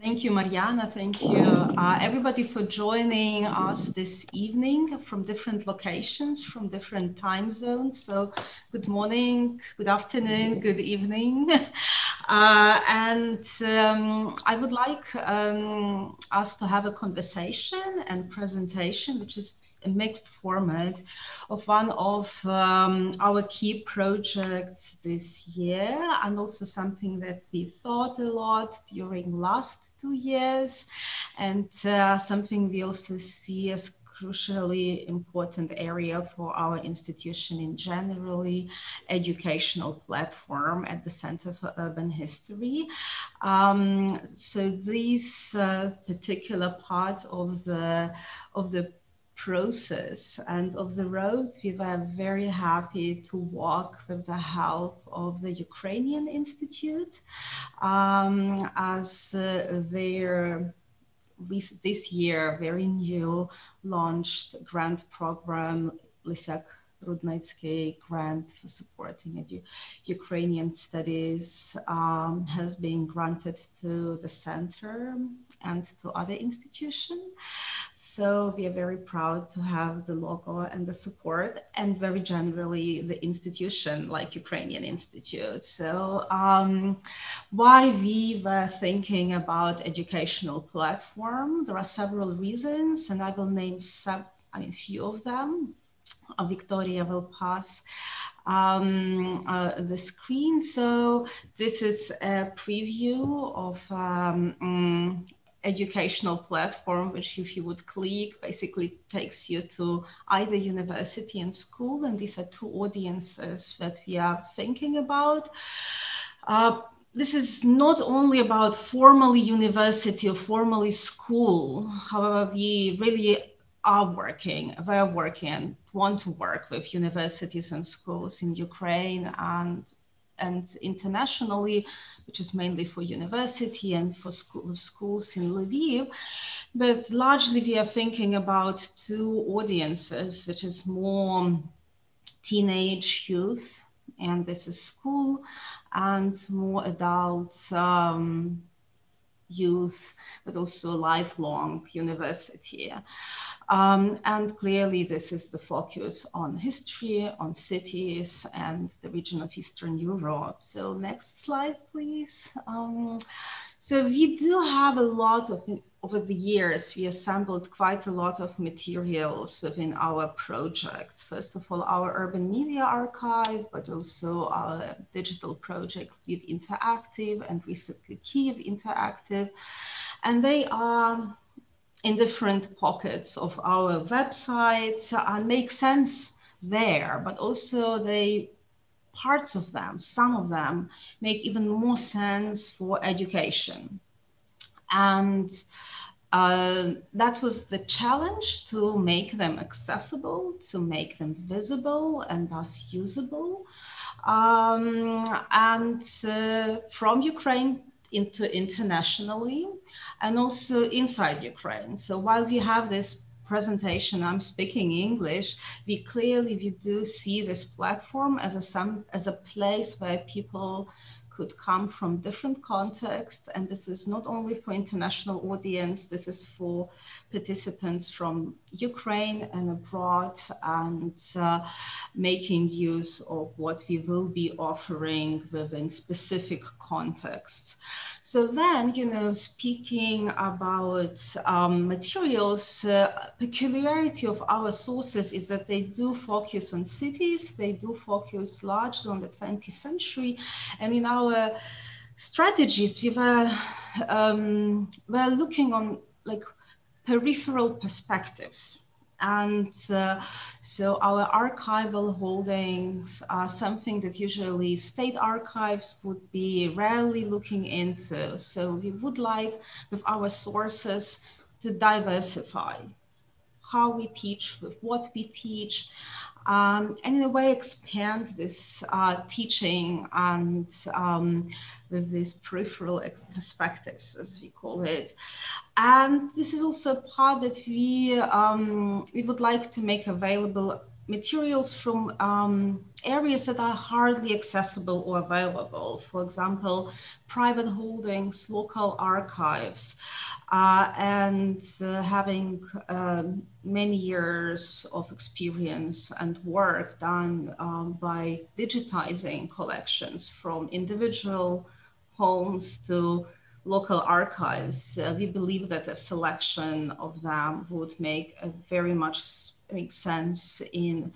Thank you, Mariana. Thank you, everybody, for joining us this evening from different locations, from different time zones. So good morning, good afternoon, good evening. And I would like us to have a conversation and presentation, which is a mixed format of one of our key projects this year, and also something that we thought a lot during last 2 years, and something we also see as crucially important area for our institution in generally, educational platform at the Center for Urban History. So this particular part of the process and of the road, we were very happy to walk with the help of the Ukrainian Institute as this year very new launched grant program, Lysiak-Rudnytskyi Grant for supporting Ukrainian studies has been granted to the center and to other institutions. So we are very proud to have the logo and the support, and very generally the institution like Ukrainian Institute. So why we were thinking about educational platform, there are several reasons, and I will name a few of them. Victoria will pass the screen. So this is a preview of educational platform, which if you would click, basically takes you to either university and school, and these are two audiences that we are thinking about. This is not only about formally university or formally school. However, we really we're working and want to work with universities and schools in Ukraine and internationally, which is mainly for university and for schools in Lviv. But largely we are thinking about two audiences, which is more teenage youth, and this is school, and more adult youth, but also lifelong university. And clearly this is the focus on history, on cities, and the region of Eastern Europe. So next slide, please. So we do have a lot of, over the years, we assembled quite a lot of materials within our projects. First of all, our urban media archive, but also our digital project, Lviv Interactive, and recently Kyiv Interactive. And they are in different pockets of our website and make sense there, but also parts of them, some of them make even more sense for education. And that was the challenge, to make them accessible, to make them visible and thus usable. From Ukraine into internationally, and also inside Ukraine. So while we have this presentation, I'm speaking English, we do see this platform as a place where people could come from different contexts. And this is not only for international audience, this is for participants from Ukraine and abroad, and making use of what we will be offering within specific contexts. So then, speaking about materials, peculiarity of our sources is that they do focus on cities, they do focus largely on the 20th century, and in our strategies, we were looking on like peripheral perspectives. And so our archival holdings are something that usually state archives would be rarely looking into. So we would like, with our sources, to diversify how we teach, with what we teach, and in a way expand this teaching and with these peripheral perspectives, as we call it. And this is also a part that we would like to make available materials from areas that are hardly accessible or available. For example, private holdings, local archives, and having many years of experience and work done by digitizing collections from individual homes to local archives, we believe that a selection of them would make sense in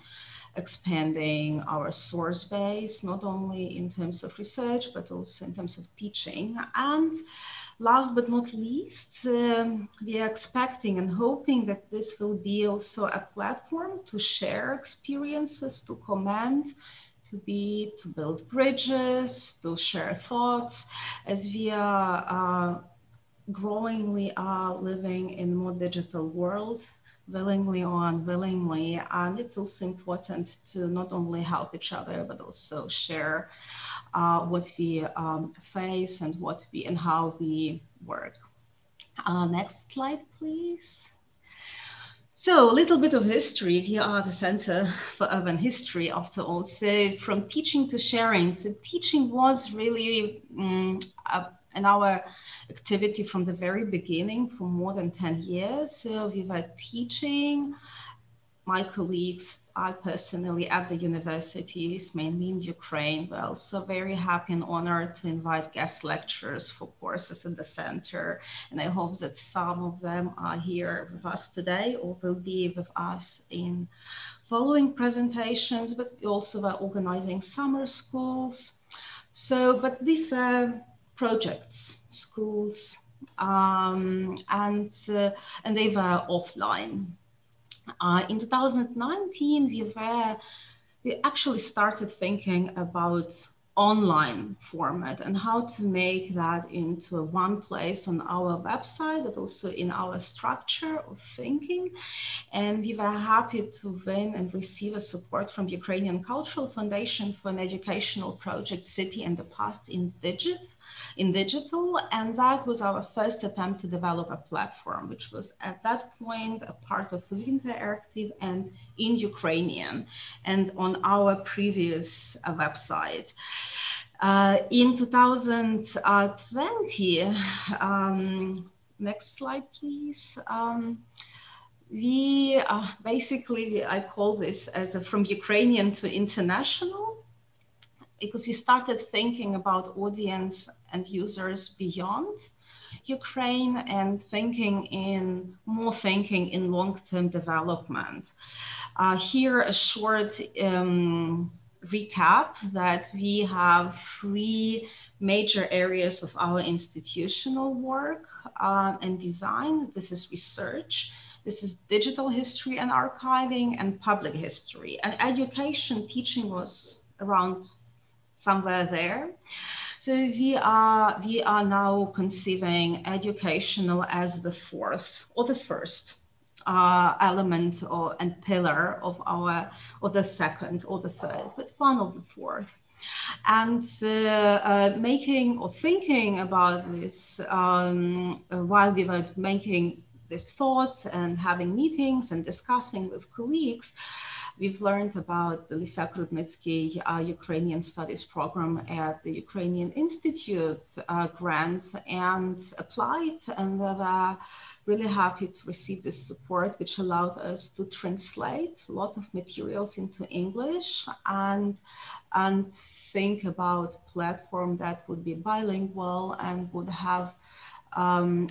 expanding our source base, not only in terms of research, but also in terms of teaching. And last but not least, we are expecting and hoping that this will be also a platform to share experiences, to comment, to build bridges, to share thoughts, as we are growingly are living in a more digital world, willingly or unwillingly. And it's also important to not only help each other, but also share what we face and how we work. Next slide, please. So a little bit of history. Here are the Center for Urban History, after all. So from teaching to sharing. So teaching was really in our activity from the very beginning for more than 10 years. So we were teaching, my colleagues, I personally at the universities, mainly in Ukraine. We're also very happy and honored to invite guest lecturers for courses in the center. And I hope that some of them are here with us today or will be with us in following presentations, but we also were organizing summer schools. So, but these were projects, schools, and they were offline. In 2019, we actually started thinking about online format and how to make that into one place on our website, but also in our structure of thinking. And we were happy to win and receive a support from Ukrainian Cultural Foundation for an educational project, City and the Past in Digital. And that was our first attempt to develop a platform, which was at that point a part of Lviv Interactive and in Ukrainian and on our previous website. In 2020, next slide, please. We basically, I call this as from Ukrainian to international, because we started thinking about audience and users beyond Ukraine and thinking in long-term development. Here, a short recap that we have 3 major areas of our institutional work and design. This is research, this is digital history and archiving, and public history. And education, teaching was around somewhere there. So we are now conceiving educational as the 4th or the first element and pillar of our, or the 2nd or the 3rd, but one of the 4th. And making or thinking about this while we were making these thoughts and having meetings and discussing with colleagues, we've learned about the Lysiak-Rudnytskyi Ukrainian Studies Program at the Ukrainian Institute grant and applied, and we were really happy to receive this support, which allowed us to translate a lot of materials into English and think about platform that would be bilingual and would have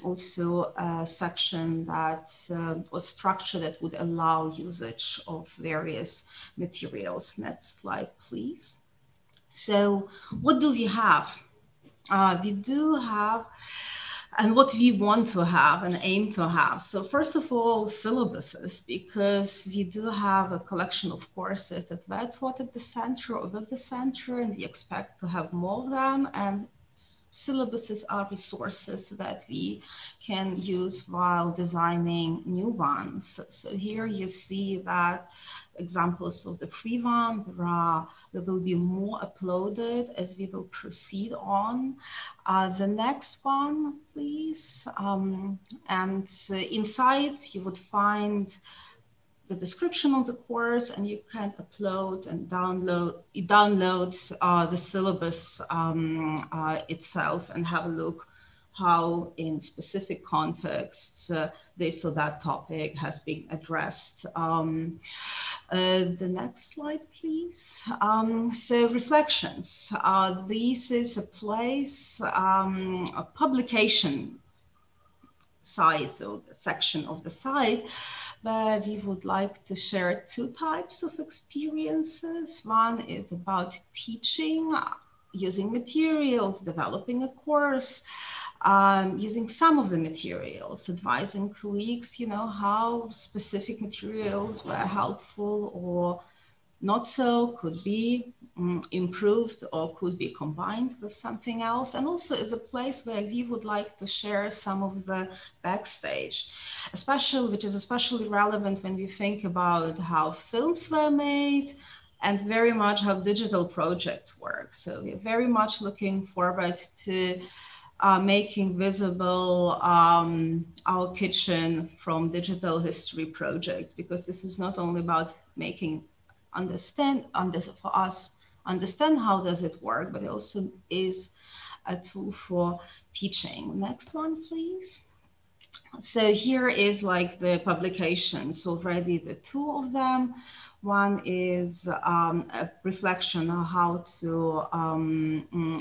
also a section that was structure that would allow usage of various materials. Next slide, please. So what do we have? We do have, and what we want to have and aim to have. So first of all, syllabuses, because we do have a collection of courses that were taught at the center or with the center, and we expect to have more of them. And syllabuses are resources that we can use while designing new ones. So here you see that examples of the free one, there will be more uploaded as we will proceed on. The next one, please. And inside you would find the description of the course, and you can upload and download the syllabus itself and have a look how in specific contexts this or that topic has been addressed. The next slide, please. So reflections. This is a place, a publication site, or the section of the site, where we would like to share two types of experiences. One is about teaching, using materials, developing a course, using some of the materials, advising colleagues, how specific materials were helpful or not so, could be improved or could be combined with something else. And also is a place where we would like to share some of the backstage, which is especially relevant when we think about how films were made and very much how digital projects work. So we're very much looking forward to making visible our kitchen from digital history project, because this is not only about making understand how does it work, but it also is a tool for teaching. Next one, please. So here is like the publications already, the two of them. One is a reflection on how to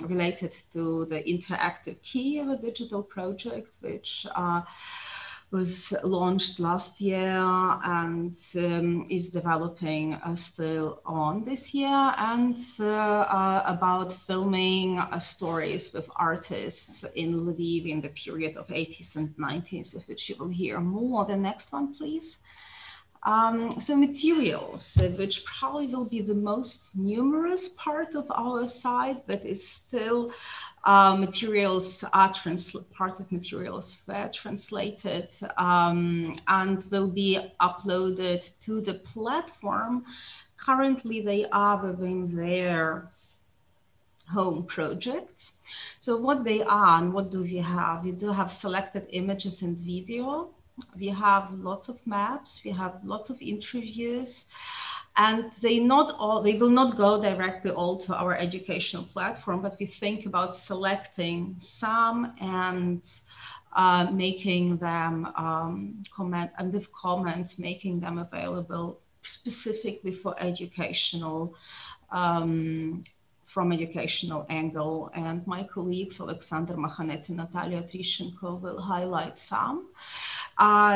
relate it to the interactive key of a digital project, which was launched last year and is developing still on this year, and about filming stories with artists in Lviv in the period of 80s and 90s, of which you will hear more. The next one, please. So materials, which probably will be the most numerous part of our site, but is still materials are part of materials were translated and will be uploaded to the platform. Currently, they are within their home project. So what they are and what do we have? We do have selected images and video. We have lots of maps. We have lots of interviews. And they will not go directly all to our educational platform, but we think about selecting some and making them with comments, making them available specifically for educational, from educational angle. And my colleagues, Alexander Makhanets and Natalia Trishchenko, will highlight some.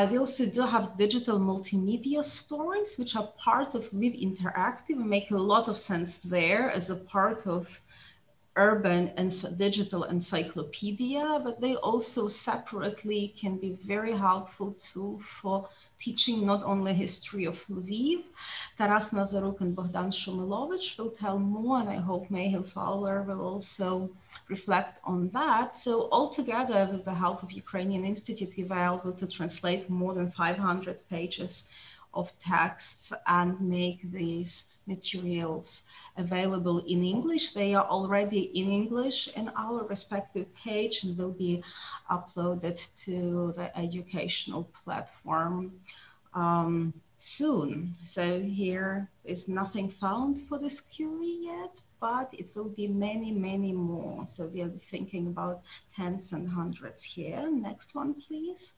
We also do have digital multimedia stories, which are part of Lviv Interactive and make a lot of sense there as a part of urban and digital encyclopedia, but they also separately can be very helpful too for teaching not only history of Lviv. Taras Nazaruk and Bogdan Shumilovich will tell more, and I hope Mihal Fowler will also reflect on that. So altogether, with the help of Ukrainian Institute, we were able to translate more than 500 pages of texts and make these materials available in English. They are already in English in our respective page and will be uploaded to the educational platform soon. So here is nothing found for this query yet, but it will be many, many more. So we are thinking about tens and hundreds here. Next one, please.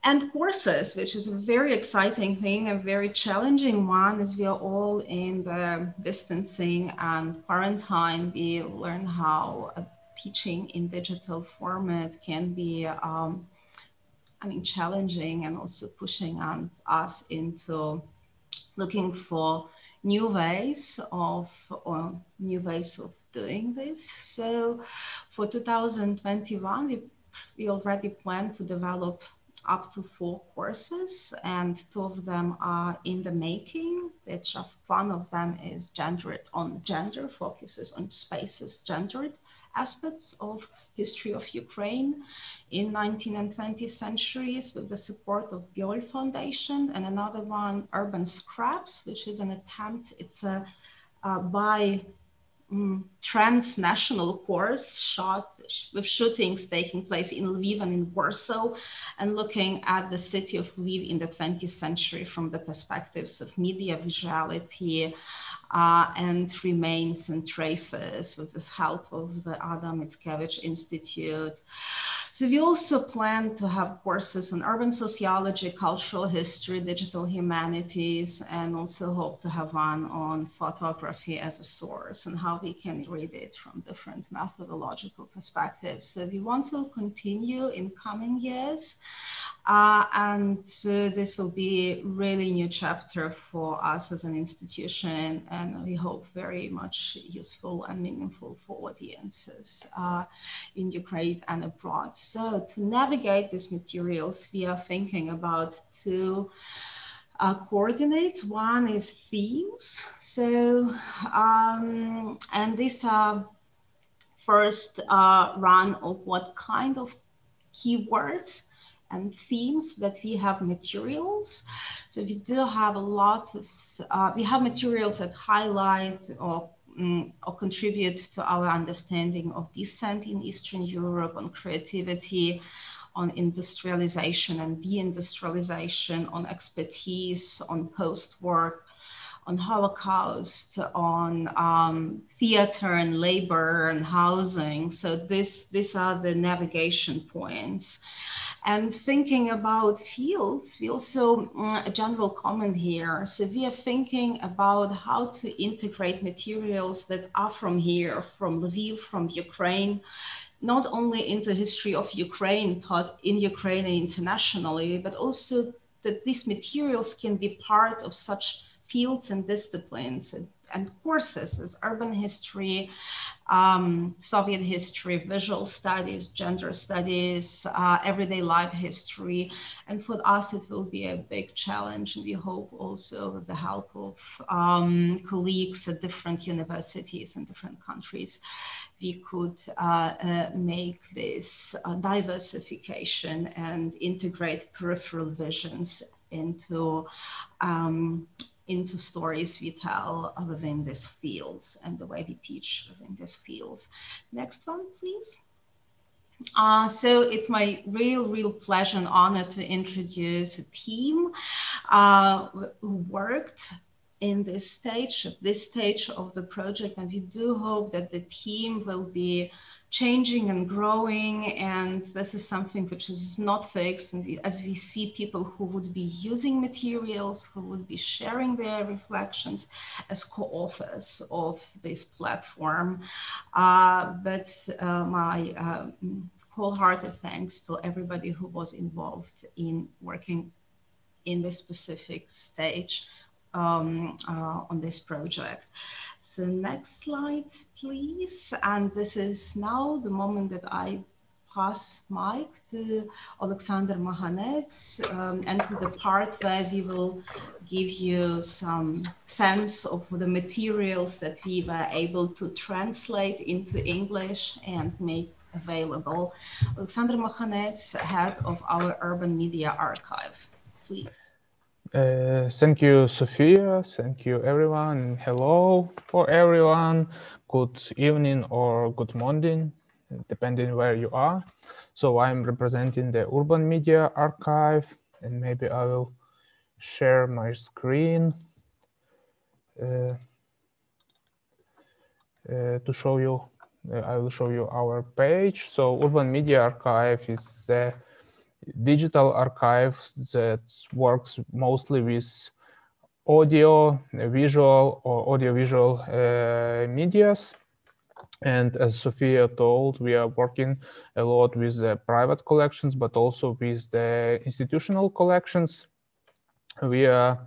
And courses, which is a very exciting thing, a very challenging one, as we are all in the distancing and quarantine. We learn how teaching in digital format can be challenging, and also pushing us into looking for new ways of doing this. So for 2021, we already plan to develop up to 4 courses, and 2 of them are in the making, which one of them is gender, focuses on spaces, gendered aspects of history of Ukraine in 19th and 20th centuries with the support of Biol Foundation, and another one, Urban Scraps, which is an attempt, it's a by transnational course shot with shootings taking place in Lviv and in Warsaw, and looking at the city of Lviv in the 20th century from the perspectives of media visuality and remains and traces with the help of the Adam Mickiewicz Institute. So we also plan to have courses on urban sociology, cultural history, digital humanities, and also hope to have one on photography as a source and how we can read it from different methodological perspectives. So we want to continue in coming years. This will be really new chapter for us as an institution, and we hope very much useful and meaningful for audiences in Ukraine and abroad. So to navigate these materials, we are thinking about two coordinates. One is themes. So, and these are first run of what kind of keywords and themes that we have materials. So we do have a lot of, we have materials that highlight or contribute to our understanding of descent in Eastern Europe, on creativity, on industrialization and deindustrialization, on expertise, on post-war, on Holocaust, on theater and labor and housing. So these are the navigation points. And thinking about fields, we also, a general comment here. So we are thinking about how to integrate materials that are from here, from Lviv, from Ukraine, not only into history of Ukraine, taught in Ukraine and internationally, but also that these materials can be part of such fields and disciplines and courses as urban history, Soviet history, visual studies, gender studies, everyday life history. And for us, it will be a big challenge. And we hope also with the help of colleagues at different universities in different countries, we could make this diversification and integrate peripheral visions into stories we tell within these fields and the way we teach within these fields. Next one, please. So it's my real pleasure and honor to introduce a team who worked in this stage of the project, and we do hope that the team will be changing and growing, and this is something which is not fixed. And as we see people who would be using materials, who would be sharing their reflections as co-authors of this platform. But my wholehearted thanks to everybody who was involved in working in this specific stage on this project. So next slide, please. And this is now the moment that I pass mic to Alexander Makhanets and to the part where we will give you some sense of the materials that we were able to translate into English and make available. Alexander Makhanets, head of our Urban Media Archive, please. Thank you, Sophia. Thank you, everyone. Hello for everyone. Good evening or good morning, depending where you are. So I'm representing the Urban Media Archive, and maybe I will share my screen to show you. I will show you our page. So Urban Media Archive is the digital archive that works mostly with audio, visual or audiovisual medias. And as Sophia told, we are working a lot with the private collections, but also with the institutional collections. We are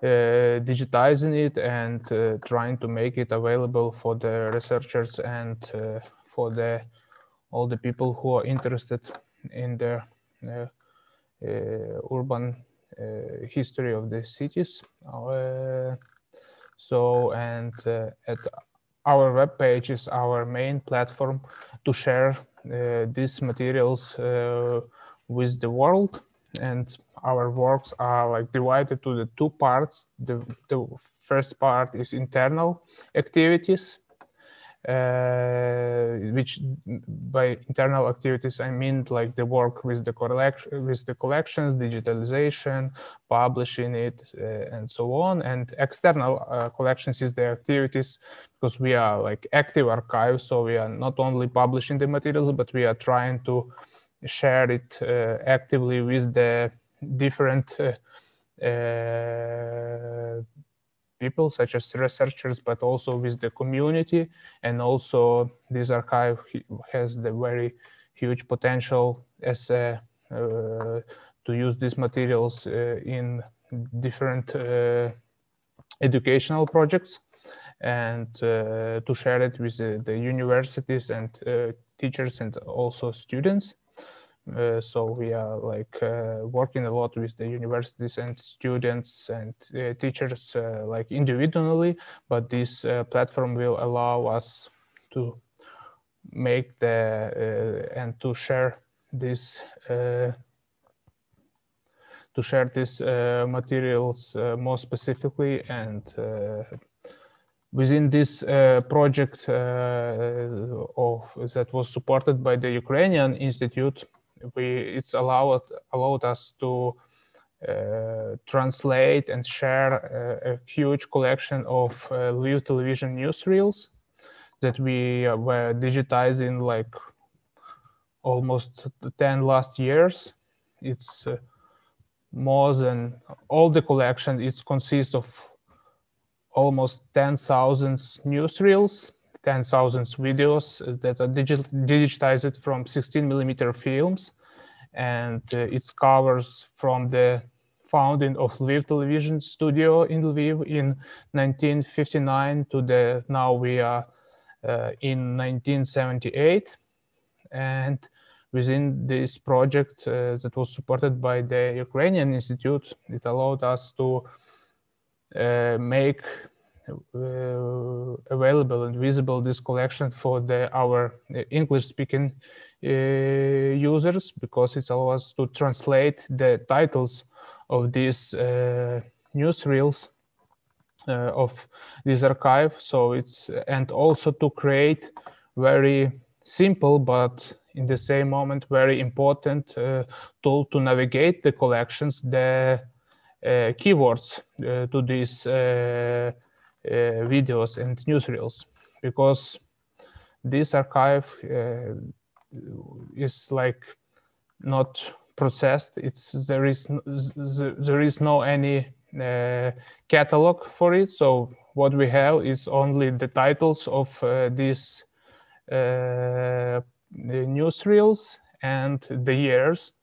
digitizing it and trying to make it available for the researchers and for all the people who are interested in the urban history of the cities. At our webpage is our main platform to share these materials with the world, and our works are like divided to the two parts. The first part is internal activities, which by internal activities I mean like the work with the collections, digitalization, publishing it, and so on. And external collections is the activities, because we are like active archive, so we are not only publishing the materials, but we are trying to share it actively with the different people, such as researchers, but also with the community. And also this archive has the very huge potential as to use these materials in different educational projects, and to share it with the universities and teachers and also students. So we are like working a lot with the universities and students and teachers like individually, but this platform will allow us to make the and to share this materials more specifically. And within this project that was supported by the Ukrainian Institute, it's allowed us to translate and share a huge collection of Lviv television newsreels that we were digitizing like almost 10 last years. It's more than all the collection. It consists of almost 10,000 newsreels, 10,000 videos that are digitized from 16mm films. And it covers from the founding of Lviv television studio in Lviv in 1959 to the now we are in 1978. And within this project that was supported by the Ukrainian Institute, it allowed us to make available and visible this collection for our English-speaking users, because it allows us to translate the titles of these newsreels of this archive. So it's, and also to create very simple but in the same moment very important tool to navigate the collections, the keywords to these videos and newsreels, because this archive is like not processed. There is no any catalog for it. So what we have is only the titles of these the newsreels and the years.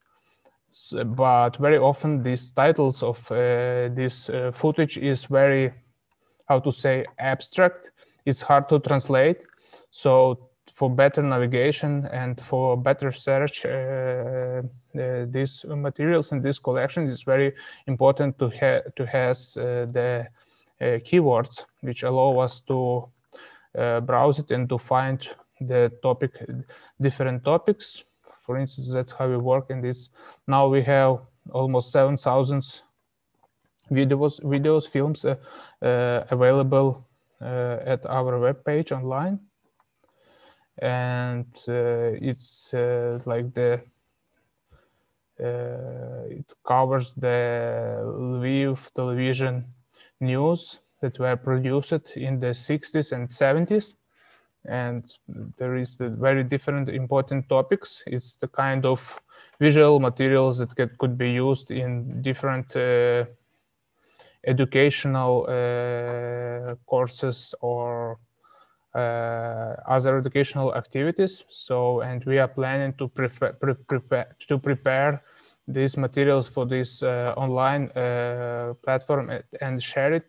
But very often these titles of this footage is very, how to say, abstract. It's hard to translate. So for better navigation and for better search, these materials and these collections, it's very important to have the keywords which allow us to browse it and to find the topic, different topics. For instance, that's how we work in this. Now we have almost 7,000 videos, films available at our webpage online. And it's like it covers the Lviv television news that were produced in the 60s and 70s. And there is very different important topics. It's the kind of visual materials that could be used in different educational courses or other educational activities. So, and we are planning to prepare these materials for this online platform and share it,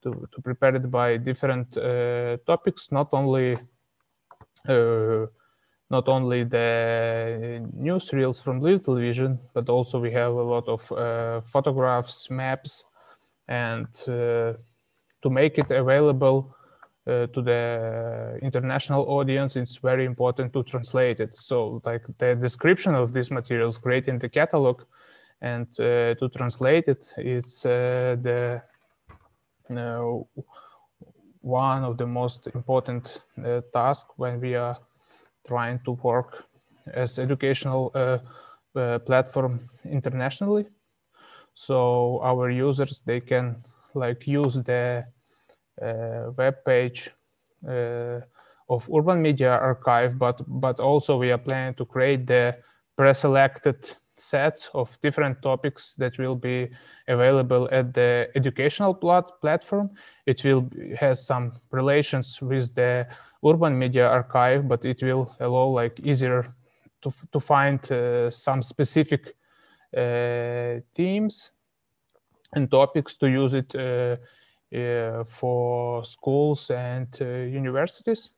to prepare it by different topics, not only the newsreels from Lviv television, but also we have a lot of photographs, maps, and to make it available to the international audience, it's very important to translate it. So like the description of these materials, creating the catalog, and to translate it, it's one of the most important tasks when we are trying to work as educational platform internationally. So our users, they can like use the web page of Urban Media Archive, but also we are planning to create the pre-selected sets of different topics that will be available at the educational platform. It will has some relations with the Urban Media Archive, but it will allow like easier to find some specific themes and topics to use it for schools and universities.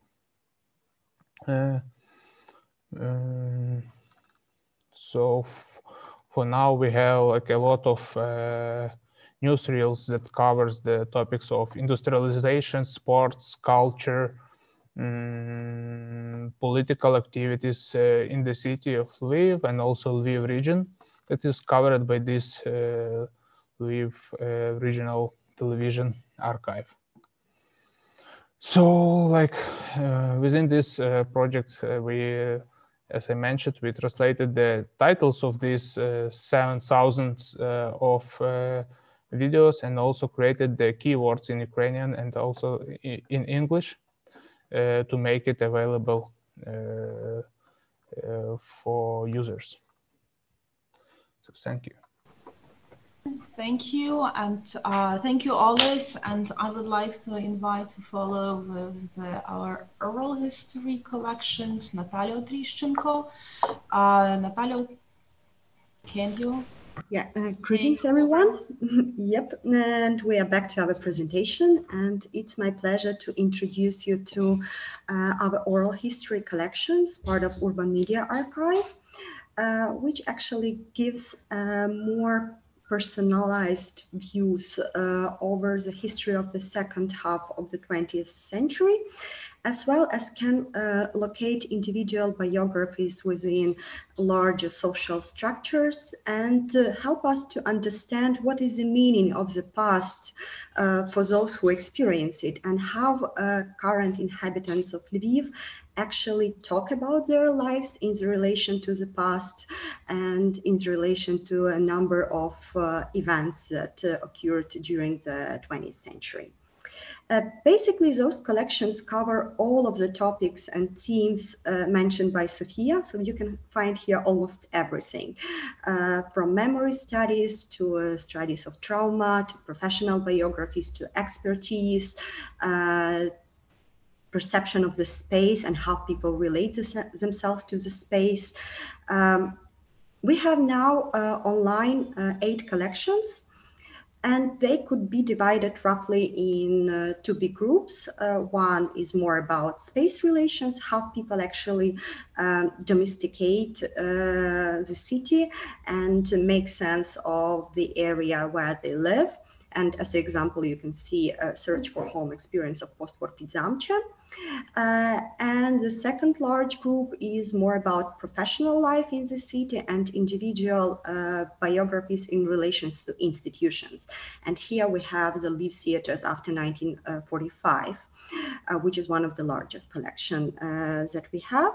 So for now we have like a lot of newsreels that covers the topics of industrialization, sports, culture, political activities in the city of Lviv and also Lviv region that is covered by this Lviv regional television archive. So like within this project, we, as I mentioned, we translated the titles of these 7,000 of videos and also created the keywords in Ukrainian and also in English to make it available for users. So thank you. Thank you, and thank you, Olis. And I would like to invite to follow with our oral history collections, Natalia Trishchenko. Natalia, can you? Yeah, greetings everyone. Yep, and we are back to our presentation, and it's my pleasure to introduce you to our oral history collections, part of Urban Media Archive, which actually gives more personalized views over the history of the second half of the 20th century, as well as can locate individual biographies within larger social structures and help us to understand what is the meaning of the past for those who experience it, and how current inhabitants of Lviv actually talk about their lives in relation to the past and in relation to a number of events that occurred during the 20th century. Basically, those collections cover all of the topics and themes mentioned by Sofia, so you can find here almost everything, from memory studies to studies of trauma, to professional biographies, to expertise, perception of the space and how people relate themselves to the space. We have now online 8 collections, and they could be divided roughly in 2 big groups. One is more about space relations, how people actually domesticate the city and make sense of the area where they live. And as an example, you can see a search for home experience of post-war Pidzamcha. And the second large group is more about professional life in the city and individual biographies in relation to institutions. And here we have the Lviv theaters after 1945, which is one of the largest collections that we have.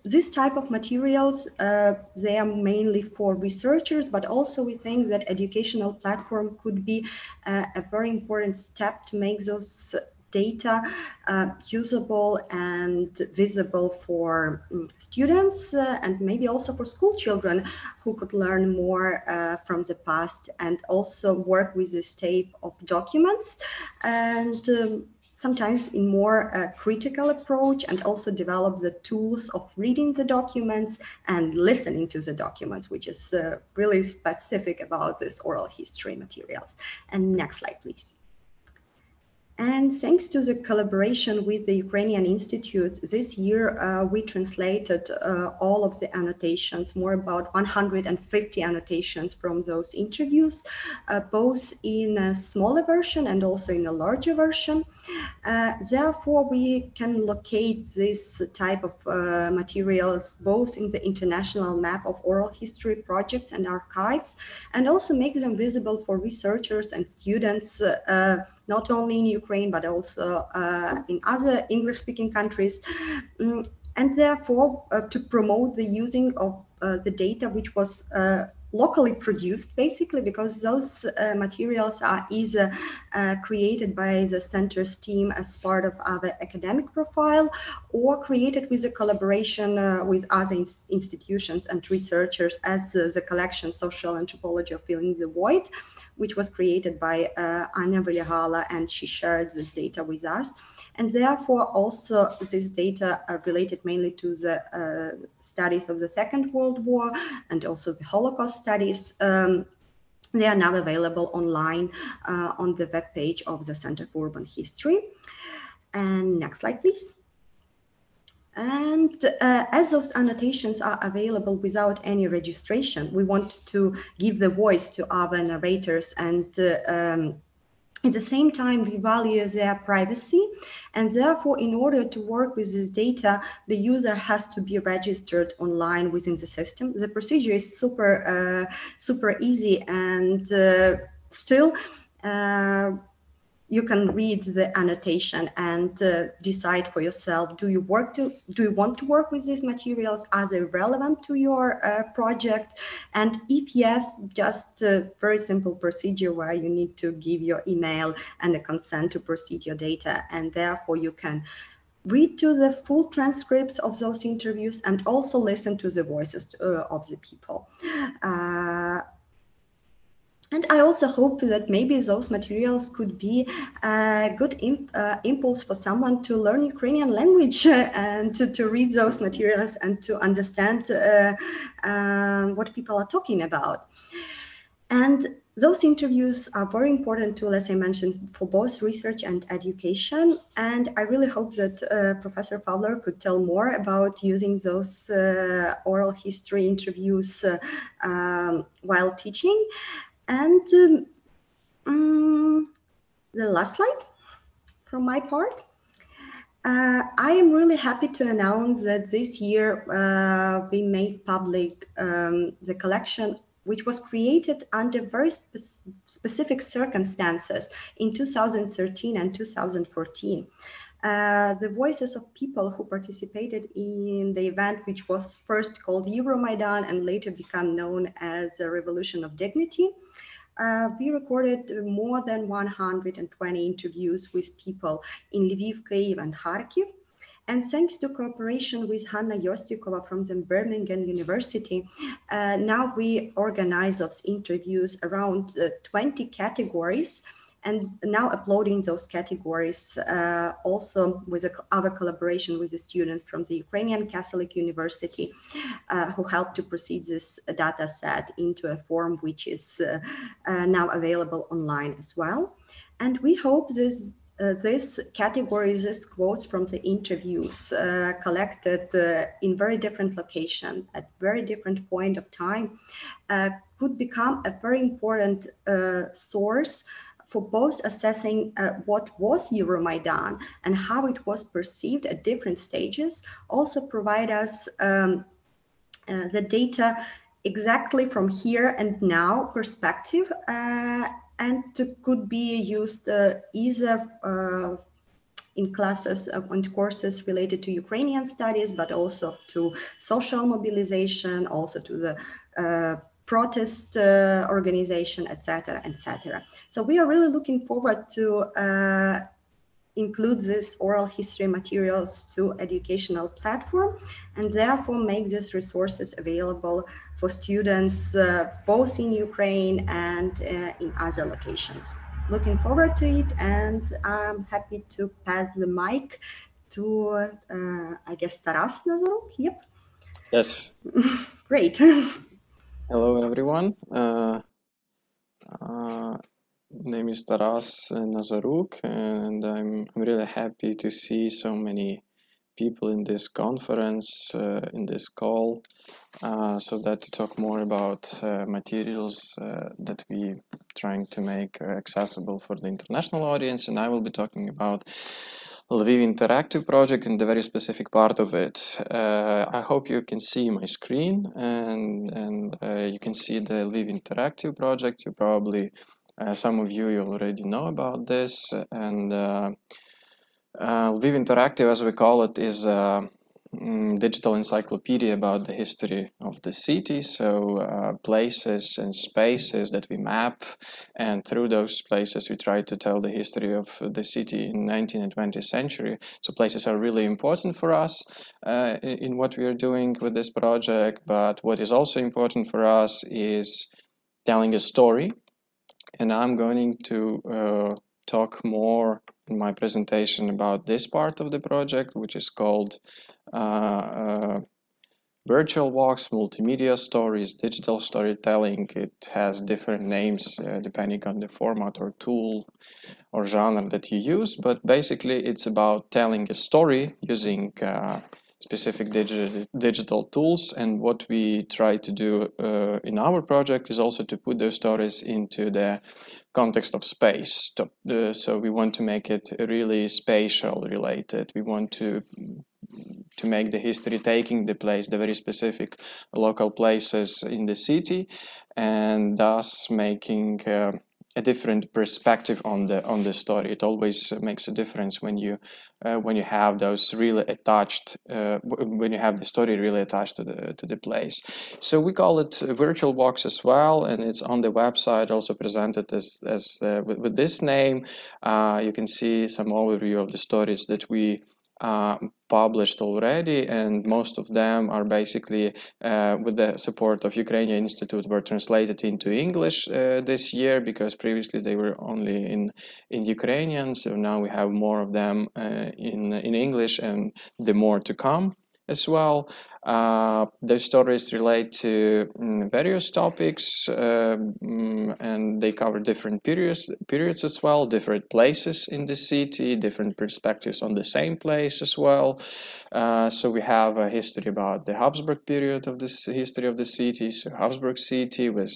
This type of materials, they are mainly for researchers, but also we think that educational platform could be a very important step to make those data usable and visible for students and maybe also for school children who could learn more from the past and also work with this type of documents and sometimes in more critical approach, and also develop the tools of reading the documents and listening to the documents, which is really specific about this oral history materials. And next slide, please. And thanks to the collaboration with the Ukrainian Institute, this year we translated all of the annotations, more about 150 annotations from those interviews, both in a smaller version and also in a larger version. Therefore, we can locate this type of materials both in the international map of oral history projects and archives, and also make them visible for researchers and students not only in Ukraine, but also in other English-speaking countries. And therefore, to promote the using of the data which was locally produced, basically, because those materials are either created by the center's team as part of our academic profile, or created with a collaboration with other institutions and researchers, as the collection Social Anthropology of Filling the Void, which was created by Anya Valigala, and she shared this data with us. And therefore, also this data are related mainly to the studies of the Second World War and also the Holocaust studies. They are now available online on the webpage of the Center for Urban History. And next slide, please. And as those annotations are available without any registration, we want to give the voice to our narrators, and at the same time, we value their privacy, and therefore, in order to work with this data, the user has to be registered online within the system. The procedure is super easy, and still, you can read the annotation and decide for yourself, do you want to work with these materials? Are they relevant to your project? And if yes, just a very simple procedure where you need to give your email and a consent to proceed your data, and therefore you can read to the full transcripts of those interviews and also listen to the voices of the people. And I also hope that maybe those materials could be a good impulse for someone to learn Ukrainian language and to read those materials and to understand what people are talking about. And those interviews are very important tool, as I mentioned, for both research and education. And I really hope that Professor Fowler could tell more about using those oral history interviews while teaching. And the last slide from my part. I am really happy to announce that this year we made public the collection, which was created under very specific circumstances in 2013 and 2014. The voices of people who participated in the event, which was first called Euromaidan and later became known as the Revolution of Dignity. We recorded more than 120 interviews with people in Lviv, Kyiv, and Kharkiv. And thanks to cooperation with Hanna Yostikova from the Birmingham University, now we organize those interviews around 20 categories, and now uploading those categories also with our collaboration with the students from the Ukrainian Catholic University who helped to proceed this data set into a form which is now available online as well. And we hope this categories, these quotes from the interviews collected in very different locations at very different point of time could become a very important source for both assessing what was Euromaidan and how it was perceived at different stages, also provide us the data exactly from here and now perspective, and could be used either in classes and courses related to Ukrainian studies, but also to social mobilization, also to the protest organization, etc., etc. So we are really looking forward to include these oral history materials to educational platform, and therefore make these resources available for students both in Ukraine and in other locations. Looking forward to it, and I'm happy to pass the mic to, I guess, Taras Nazaruk. Yep. Yes. Great. Hello, everyone. Name is Taras Nazaruk, and I'm really happy to see so many people in this conference, in this call, so that to talk more about materials that we trying to make accessible for the international audience. And I will be talking about Lviv Interactive project and the very specific part of it. I hope you can see my screen, and you can see the Lviv Interactive project. You probably Some of you already know about this, and Lviv Interactive, as we call it, is a digital encyclopedia about the history of the city. So places and spaces that we map, and through those places we try to tell the history of the city in 19th and 20th century. So places are really important for us in what we are doing with this project, but what is also important for us is telling a story. And I'm going to talk more in my presentation about this part of the project, which is called virtual walks, multimedia stories, digital storytelling. It has different names depending on the format or tool or genre that you use, but basically it's about telling a story using specific digital tools. And what we try to do in our project is also to put those stories into the context of space. So we want to make it really spatial related. We want to make the history taking the place, the very specific local places in the city, and thus making a different perspective on the story. It always makes a difference when you have those really attached, when you have the story really attached to the place. So we call it virtual walks as well, and it's on the website also presented as with this name. You can see some overview of the stories that we published already, and most of them are basically with the support of Ukrainian Institute were translated into English this year, because previously they were only in Ukrainian. So now we have more of them in English, and the more to come as well. The stories relate to various topics, and they cover different periods as well, different places in the city, different perspectives on the same place as well. So we have a history about the Habsburg period of this history of the city. So Habsburg city with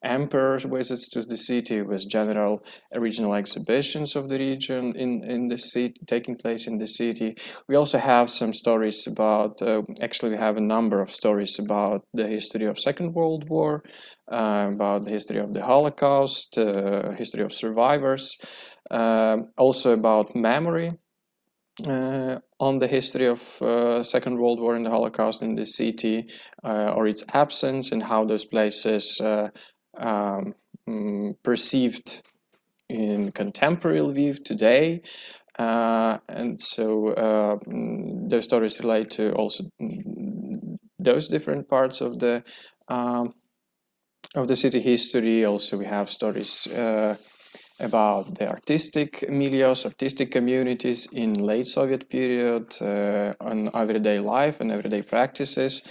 emperor visits to the city, with general regional exhibitions of the region in the city taking place in the city. We also have some stories about, actually we have a number of stories about the history of Second World War, about the history of the Holocaust, history of survivors, also about memory, on the history of Second World War and the Holocaust in the city, or its absence, and how those places perceived in contemporary Lviv today. And so those stories relate to also those different parts of the city history. Also, we have stories about the artistic milieus, artistic communities in late Soviet period, on everyday life and everyday practices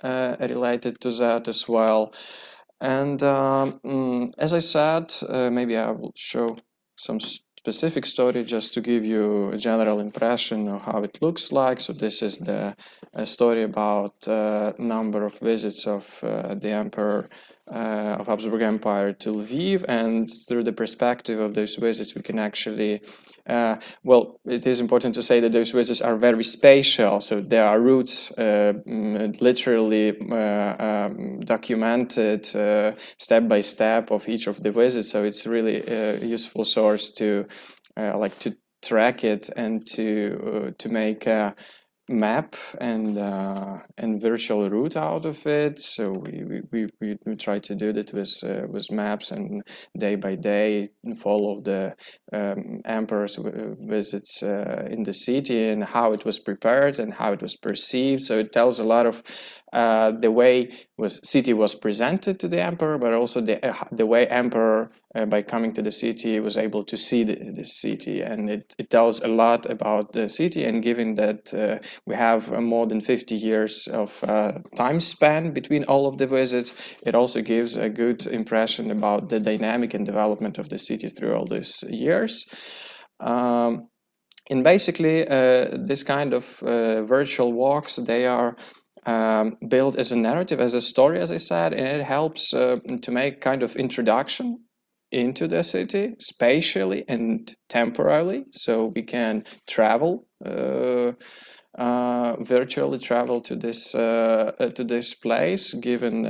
related to that as well. And as I said, maybe I will show some specific story just to give you a general impression of how it looks like. So this is the story about number of visits of the emperor of Habsburg Empire to Lviv, and through the perspective of those visits we can actually, well, it is important to say that those visits are very spatial, so there are routes literally documented step by step of each of the visits, so it's really a useful source to like to track it and to make a map and virtual route out of it. So we try to do that with maps, and day by day follow the emperor's visits in the city and how it was prepared and how it was perceived. So it tells a lot of the way city was presented to the emperor, but also the way emperor by coming to the city was able to see the city, and it tells a lot about the city. And given that we have more than 50 years of time span between all of the visits, it also gives a good impression about the dynamic and development of the city through all those years. And basically, this kind of virtual walks, they are built as a narrative, as a story, as I said, and it helps to make kind of introduction into the city spatially and temporally, so we can travel virtually travel to this place, given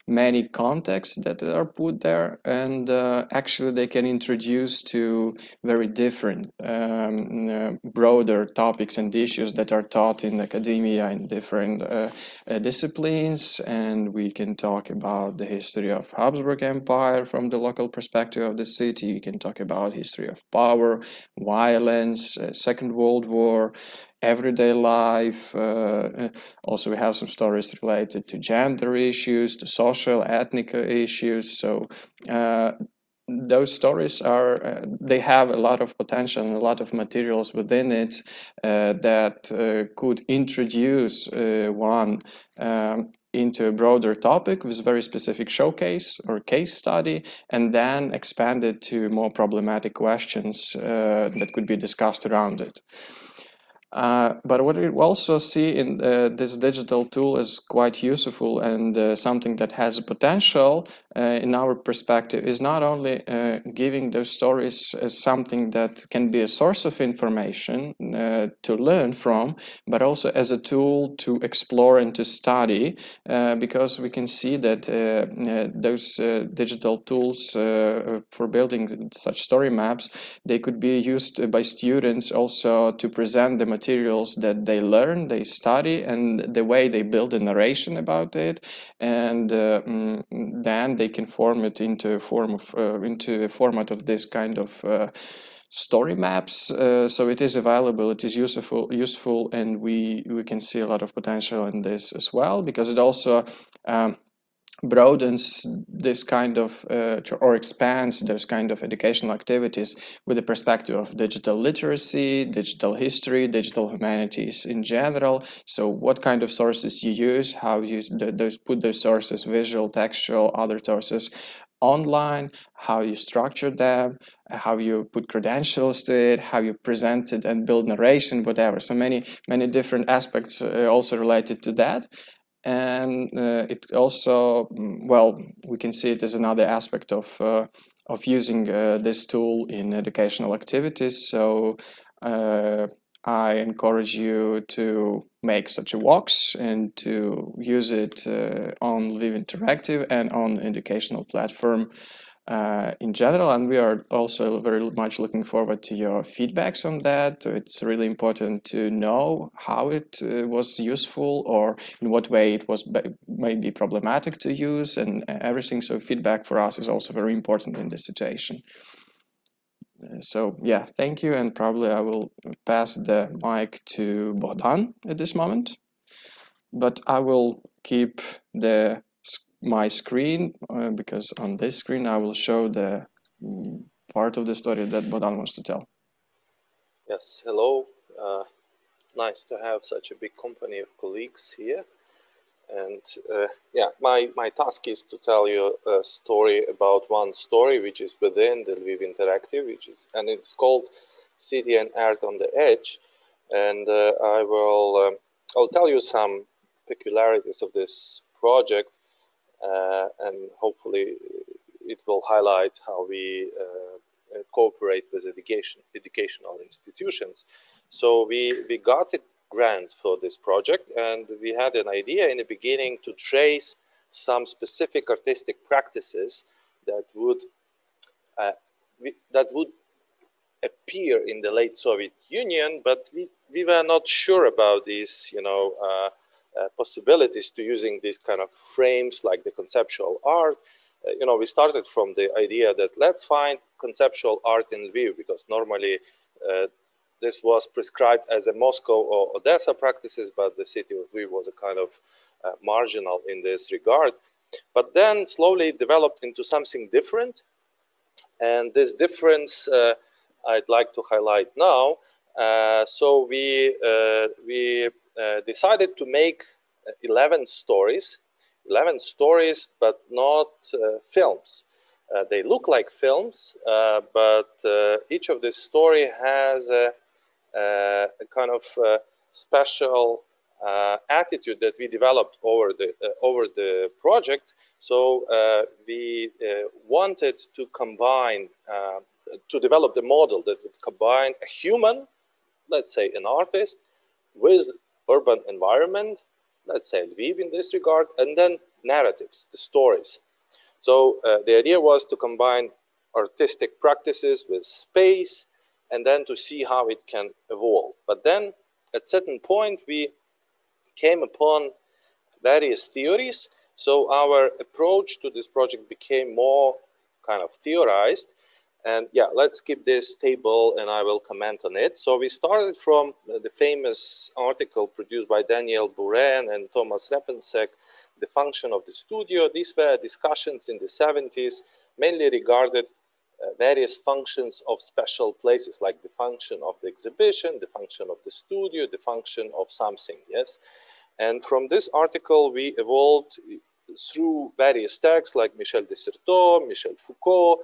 many contexts that are put there, and actually they can introduce to very different broader topics and issues that are taught in academia in different disciplines. And we can talk about the history of Habsburg Empire from the local perspective of the city. We can talk about history of power, violence, Second World War, everyday life. Also, we have some stories related to gender issues, to social, ethnic issues. So those stories are, they have a lot of potential and a lot of materials within it that could introduce one into a broader topic with very specific showcase or case study, and then expand it to more problematic questions that could be discussed around it. But what we also see in this digital tool is quite useful, and something that has potential in our perspective is not only giving those stories as something that can be a source of information to learn from, but also as a tool to explore and to study, because we can see that those digital tools for building such story maps, they could be used by students also to present the materials that they learn, they study, and the way they build a narration about it, and then they can form it into a format of this kind of story maps. So it is available, it is useful, and we can see a lot of potential in this as well, because it also broadens this kind of or expands those kind of educational activities with the perspective of digital literacy, digital history, digital humanities in general. So what kind of sources you use, how you put those sources, visual, textual, other sources, online, how you structure them, how you put credentials to it, how you present it and build narration, whatever. So many different aspects also related to that. And it also, well, we can see it as another aspect of using this tool in educational activities. So I encourage you to make such a walks and to use it on Lviv Interactive and on educational platform in general. And we are also very much looking forward to your feedbacks on that. It's really important to know how it was useful, or in what way it was maybe problematic to use, and everything. So feedback for us is also very important in this situation. So yeah, thank you, and probably I will pass the mic to Bogdan at this moment, but I will keep my screen because on this screen I will show the part of the story that Bogdan wants to tell. Yes, hello. Nice to have such a big company of colleagues here. And yeah, my task is to tell you a story about one story which is within the Lviv Interactive, and it's called City and Art on the Edge. And I'll tell you some peculiarities of this project, and hopefully it will highlight how we cooperate with educational institutions. So we got a grant for this project, and we had an idea in the beginning to trace some specific artistic practices that would appear in the late Soviet Union, but we were not sure about these, possibilities to using these kind of frames like the conceptual art. We started from the idea that let's find conceptual art in Lviv, because normally this was prescribed as a Moscow or Odessa practices, but the city of Lviv was a kind of marginal in this regard. But then slowly developed into something different. And this difference I'd like to highlight now. So we decided to make 11 stories, but not films. They look like films, but each of this story has a kind of special attitude that we developed over the project. So we wanted to combine, to develop the model that would combine a human, let's say an artist, with urban environment, let's say Lviv in this regard, and then narratives, the stories. So the idea was to combine artistic practices with space and then to see how it can evolve. But then at certain point we came upon various theories. So our approach to this project became more kind of theorized. And yeah, let's keep this table and I will comment on it. So we started from the famous article produced by Daniel Buren and Thomas Repensek, The Function of the Studio. These were discussions in the 70s, mainly regarded various functions of special places, like the function of the exhibition, the function of the studio, the function of something, yes? And from this article, we evolved through various texts like Michel de Certeau, Michel Foucault,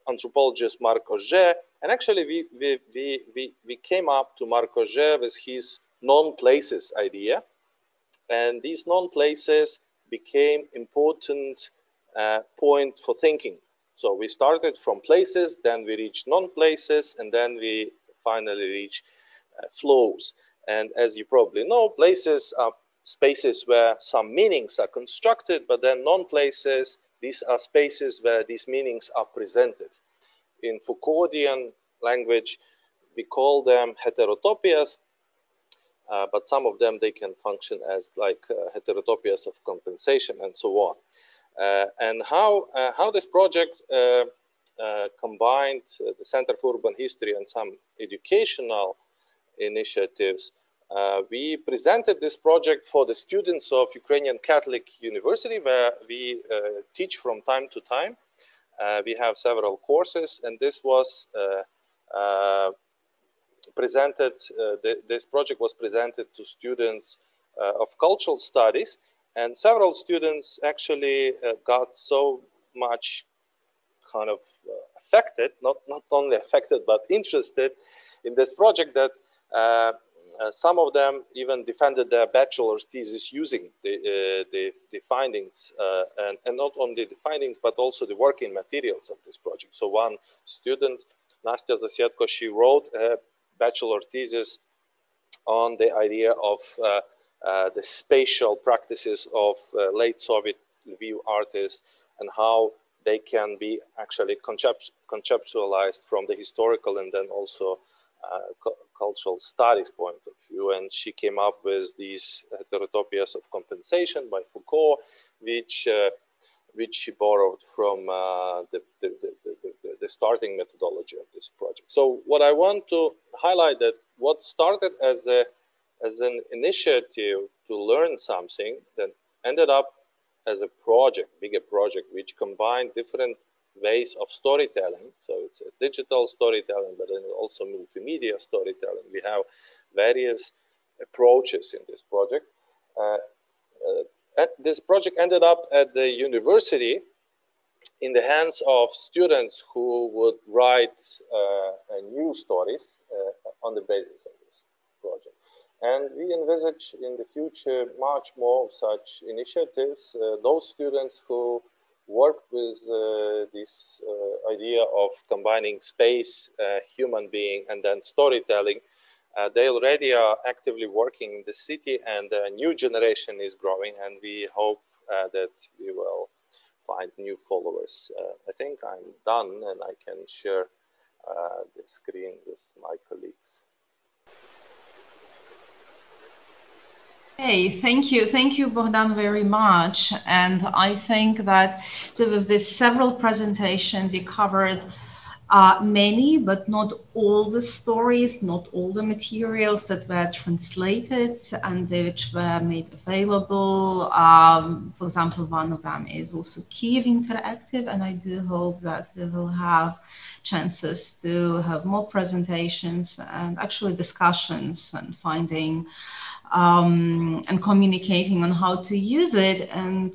anthropologist Marc Augé, and actually we came up to Marc Augé with his non-places idea, and these non-places became important point for thinking. So we started from places, then we reached non-places, and then we finally reach flows. And as you probably know, places are spaces where some meanings are constructed, but then non-places, these are spaces where these meanings are presented. In Foucauldian language, we call them heterotopias, but some of them, they can function as like heterotopias of compensation and so on. And how this project combined the Center for Urban History and some educational initiatives. We presented this project for the students of Ukrainian Catholic University, where we teach from time to time. We have several courses, and this was presented, this project was presented to students of cultural studies, and several students actually got so much kind of affected, not only affected, but interested in this project that some of them even defended their bachelor's thesis using the findings, and not only the findings, but also the working materials of this project. So one student, Nastya Zasyetko, she wrote a bachelor thesis on the idea of the spatial practices of late Soviet Lviv artists and how they can be actually conceptualized from the historical and then also cultural studies point of view. And she came up with these heterotopias of compensation by Foucault, which she borrowed from the starting methodology of this project. So what I want to highlight that what started as an initiative to learn something that ended up as a project, bigger project, which combined different ways of storytelling. So it's a digital storytelling, but then also multimedia storytelling. We have various approaches in this project. This project ended up at the university in the hands of students who would write new stories on the basis of this project. And we envisage in the future much more such initiatives. Those students who worked with this idea of combining space, human being, and then storytelling, they already are actively working in the city, and a new generation is growing, and we hope that we will find new followers. I think I'm done, and I can share the screen with my colleagues. Hey, thank you, Bogdan, very much. And I think that so with these several presentations, we covered many, but not all the stories, not all the materials that were translated and which were made available. For example, one of them is also Lviv Interactive, and I do hope that we will have chances to have more presentations and actually discussions and finding and communicating on how to use it. And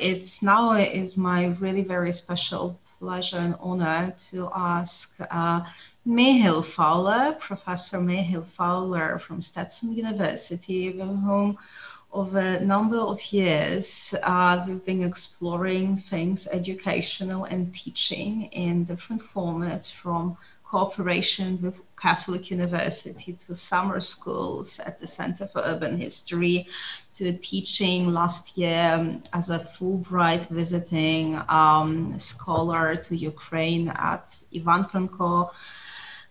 it's now is my really very special pleasure and honor to ask Mihail Fowler, Professor Mihail Fowler from Stetson University, with whom over a number of years we've been exploring things educational and teaching in different formats, from cooperation with Catholic University, to summer schools at the Center for Urban History, to teaching last year as a Fulbright visiting scholar to Ukraine at Ivan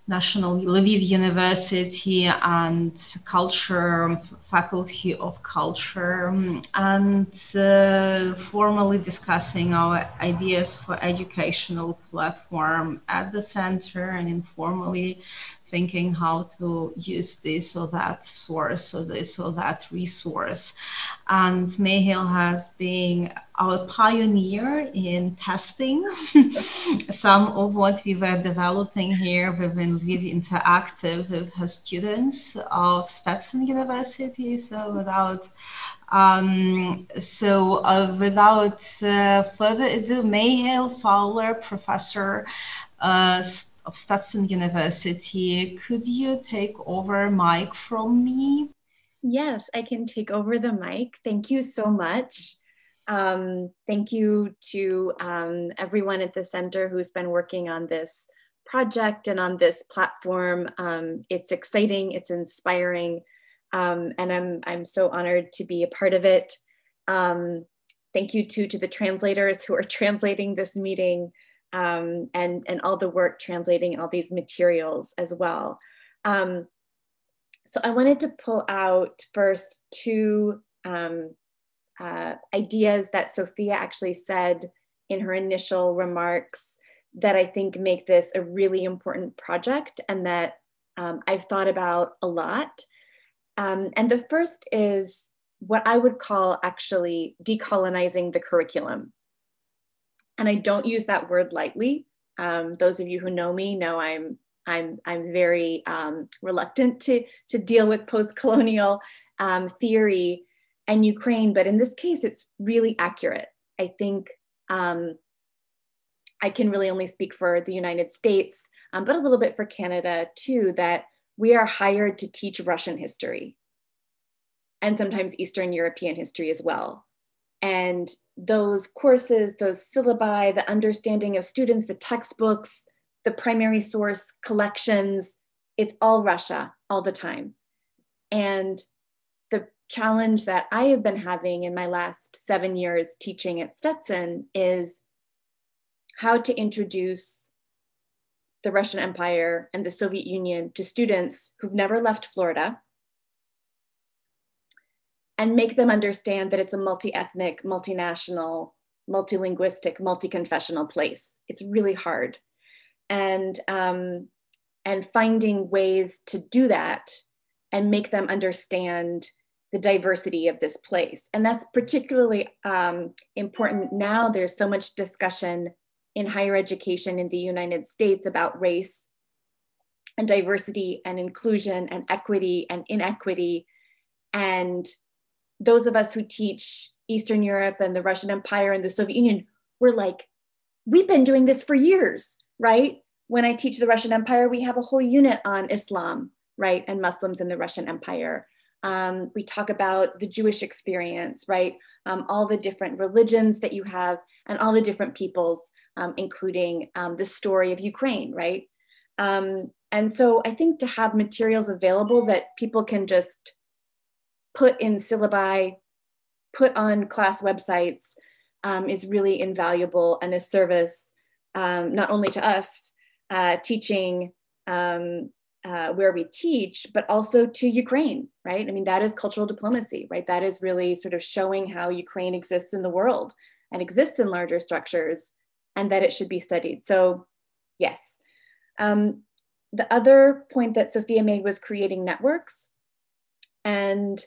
National Lviv University and Culture Faculty of Culture, and formally discussing our ideas for educational platform at the center, and informally thinking how to use this or that source or this or that resource. And Mihail has been our pioneer in testing some of what we were developing here within Lviv Interactive with her students of Stetson University. So without further ado, Mihail Fowler, professor of Stetson University, could you take over mic from me? Yes, I can take over the mic. Thank you so much. Thank you to everyone at the center who's been working on this project and on this platform. It's exciting, it's inspiring, and I'm so honored to be a part of it. Thank you to the translators who are translating this meeting, and all the work translating all these materials as well. So I wanted to pull out first two ideas that Sophia actually said in her initial remarks that I think make this a really important project and that I've thought about a lot. And the first is what I would call actually decolonizing the curriculum. And I don't use that word lightly. Those of you who know me know I'm very reluctant to deal with post-colonial theory and Ukraine, but in this case, it's really accurate. I think I can really only speak for the United States, but a little bit for Canada too, that we are hired to teach Russian history and sometimes Eastern European history as well. And those courses, those syllabi, the understanding of students, the textbooks, the primary source collections, it's all Russia all the time. And the challenge that I have been having in my last 7 years teaching at Stetson is how to introduce the Russian Empire and the Soviet Union to students who've never left Florida and make them understand that it's a multi-ethnic, multinational, multilinguistic, multi-confessional place. It's really hard. And finding ways to do that and make them understand the diversity of this place. And that's particularly important now. There's so much discussion in higher education in the United States about race and diversity and inclusion and equity and inequity. And those of us who teach Eastern Europe and the Russian Empire and the Soviet Union, we're like, we've been doing this for years, right? When I teach the Russian Empire, we have a whole unit on Islam, right? And Muslims in the Russian Empire. We talk about the Jewish experience, right? All the different religions that you have and all the different peoples, including the story of Ukraine, right? And so I think to have materials available that people can just put in syllabi, put on class websites is really invaluable and a service not only to us teaching where we teach, but also to Ukraine, right? I mean, that is cultural diplomacy, right? That is really sort of showing how Ukraine exists in the world and exists in larger structures and that it should be studied. So yes. The other point that Sophia made was creating networks. And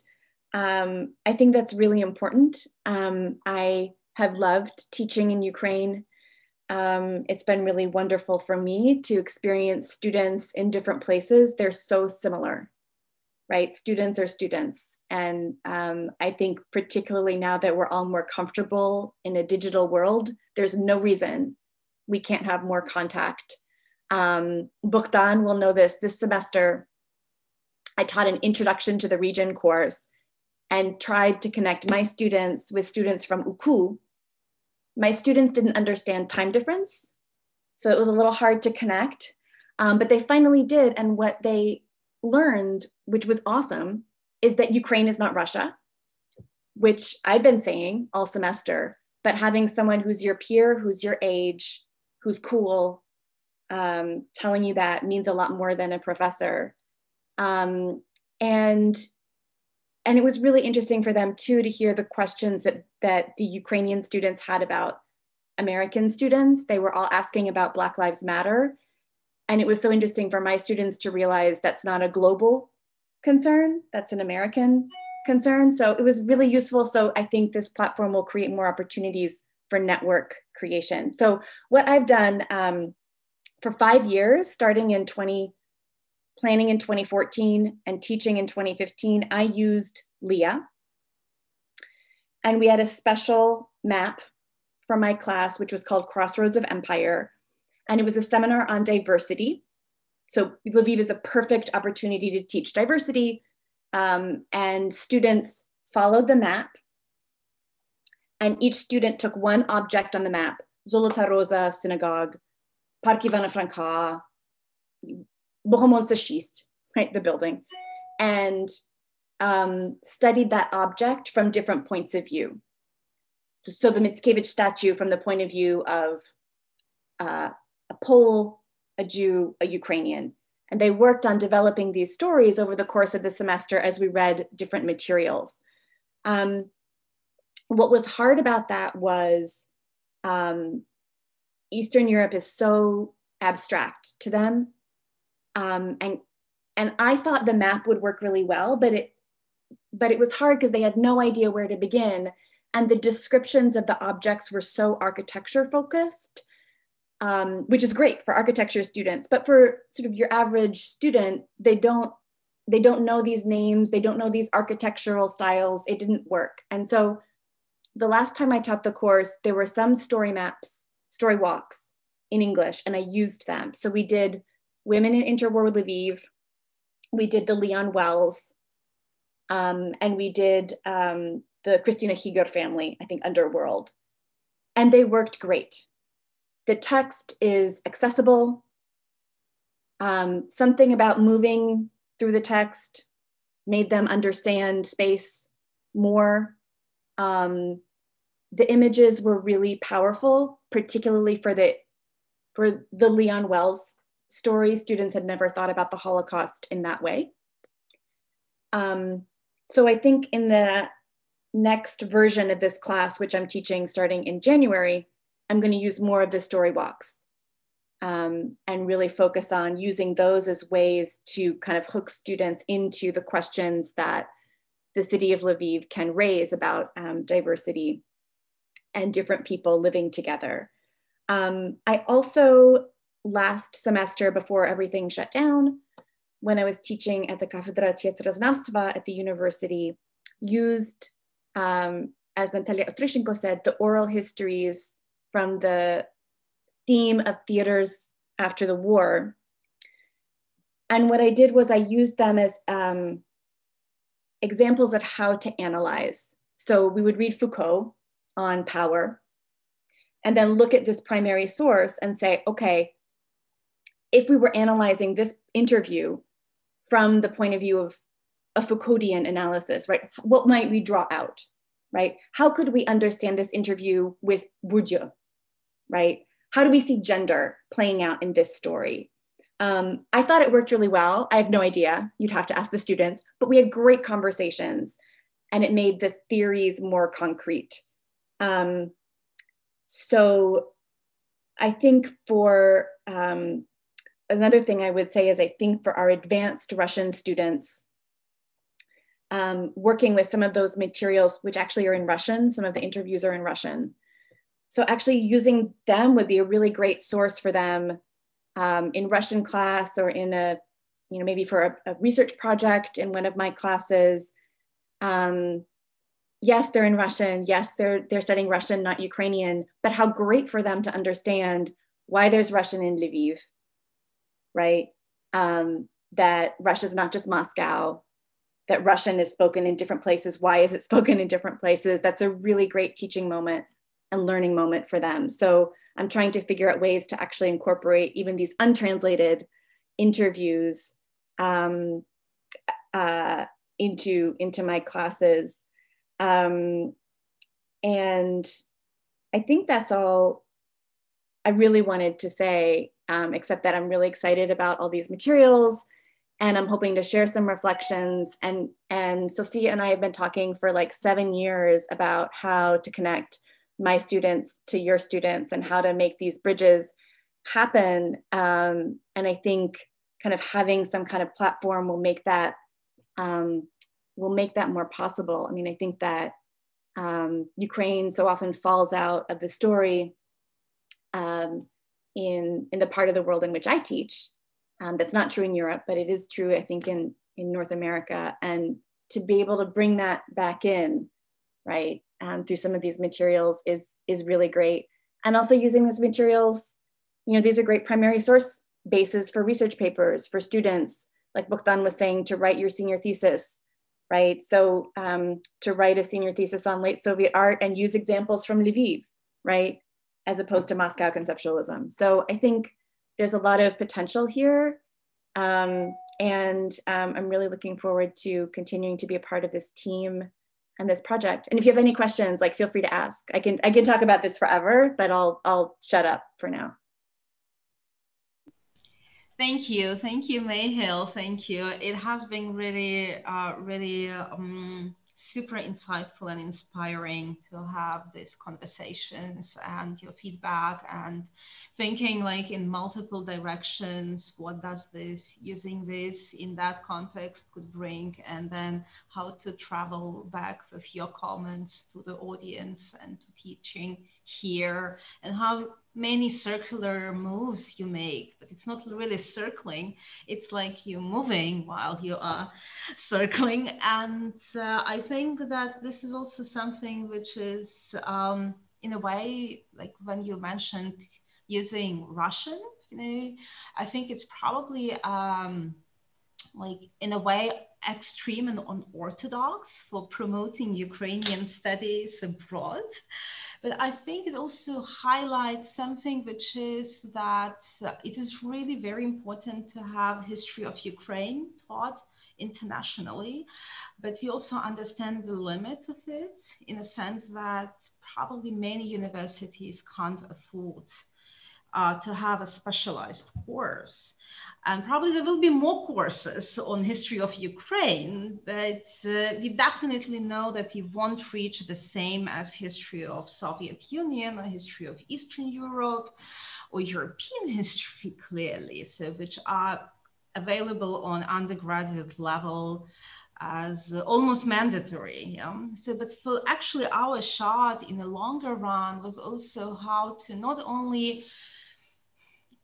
I think that's really important. I have loved teaching in Ukraine. It's been really wonderful for me to experience students in different places. They're so similar, right? Students are students. And I think particularly now that we're all more comfortable in a digital world, there's no reason we can't have more contact. Bogdan will know this semester. I taught an Introduction to the Region course and tried to connect my students with students from UKU. My students didn't understand time difference, so it was a little hard to connect. But they finally did, and what they learned, which was awesome, is that Ukraine is not Russia, which I've been saying all semester, but having someone who's your peer, who's your age, who's cool, telling you that means a lot more than a professor. And it was really interesting for them too to hear the questions that the Ukrainian students had about American students. They were all asking about Black Lives Matter. And it was so interesting for my students to realize that's not a global concern, that's an American concern. So it was really useful. So I think this platform will create more opportunities for network creation. So what I've done for 5 years, starting in planning in 2014 and teaching in 2015, I used LIA. And we had a special map for my class, which was called Crossroads of Empire. And it was a seminar on diversity. So Lviv is a perfect opportunity to teach diversity. And students followed the map. And each student took one object on the map: Zolota Rosa Synagogue, Park Ivana Franka, Bohomolce Schist, right, the building, and studied that object from different points of view. So the Mickiewicz statue from the point of view of a Pole, a Jew, a Ukrainian. And they worked on developing these stories over the course of the semester as we read different materials. What was hard about that was Eastern Europe is so abstract to them. And I thought the map would work really well, but it was hard because they had no idea where to begin. And the descriptions of the objects were so architecture focused, which is great for architecture students, but for sort of your average student, they don't know these names, they don't know these architectural styles. It didn't work. And so the last time I taught the course, there were some story maps, story walks in English, and I used them. So we did Women in Interwar Lviv, we did the Leon Wells, and we did the Christina Higer family, I think Underworld, and they worked great. The text is accessible. Something about moving through the text made them understand space more. The images were really powerful, particularly for the Leon Wells story. Students had never thought about the Holocaust in that way. So I think in the next version of this class, which I'm teaching starting in January, I'm going to use more of the story walks and really focus on using those as ways to kind of hook students into the questions that the city of Lviv can raise about diversity and different people living together. I also, last semester before everything shut down, when I was teaching at the Cafedra Teatroznavstva at the university, used, as Natalia Otryshenko said, the oral histories from the theme of theaters after the war. And what I did was I used them as examples of how to analyze. So we would read Foucault on power, and then look at this primary source and say, okay, if we were analyzing this interview from the point of view of a Foucauldian analysis, right? What might we draw out, right? How could we understand this interview with Bourdieu, right? How do we see gender playing out in this story? I thought it worked really well. I have no idea. You'd have to ask the students, but we had great conversations and it made the theories more concrete. So I think for, another thing I would say is I think for our advanced Russian students, working with some of those materials, which actually are in Russian, some of the interviews are in Russian. So actually using them would be a really great source for them in Russian class or in a, maybe for a research project in one of my classes. Yes, they're in Russian. Yes, they're studying Russian, not Ukrainian, but how great for them to understand why there's Russian in Lviv, right? That Russia's not just Moscow, that Russian is spoken in different places. Why is it spoken in different places? That's a really great teaching moment and learning moment for them. So I'm trying to figure out ways to actually incorporate even these untranslated interviews into my classes. And I think that's all I really wanted to say, except that I'm really excited about all these materials, and I'm hoping to share some reflections. And Sophia and I have been talking for like 7 years about how to connect my students to your students and how to make these bridges happen. And I think kind of having some kind of platform will make that more possible. I mean, I think that Ukraine so often falls out of the story in the part of the world in which I teach. That's not true in Europe, but it is true, I think, in North America. And to be able to bring that back in, right, through some of these materials is really great. And also using these materials, you know, these are great primary source bases for research papers, for students, like Bogdan was saying, to write your senior thesis, right? So to write a senior thesis on late Soviet art and use examples from Lviv, right? As opposed to Moscow conceptualism. So I think there's a lot of potential here. And I'm really looking forward to continuing to be a part of this team and this project. And if you have any questions, like, feel free to ask. I can talk about this forever, but I'll shut up for now. Thank you, Mayhill. Thank you. It has been really, super insightful and inspiring to have these conversations and your feedback and thinking like in multiple directions. What does using this in that context could bring, and then how to travel back with your comments to the audience and to teaching here, and how many circular moves you make, but it's not really circling, it's like you're moving while you are circling. And I think that this is also something which is in a way, like when you mentioned using Russian, you know, I think it's probably like in a way extreme and unorthodox for promoting Ukrainian studies abroad. But I think it also highlights something, which is that it is really very important to have history of Ukraine taught internationally, but we also understand the limit of it in a sense that probably many universities can't afford to have a specialized course. And probably there will be more courses on history of Ukraine, but we definitely know that we won't reach the same as history of Soviet Union or history of Eastern Europe or European history, clearly, so which are available on undergraduate level as almost mandatory. Yeah? So, but for actually our shot in the longer run was also how to not only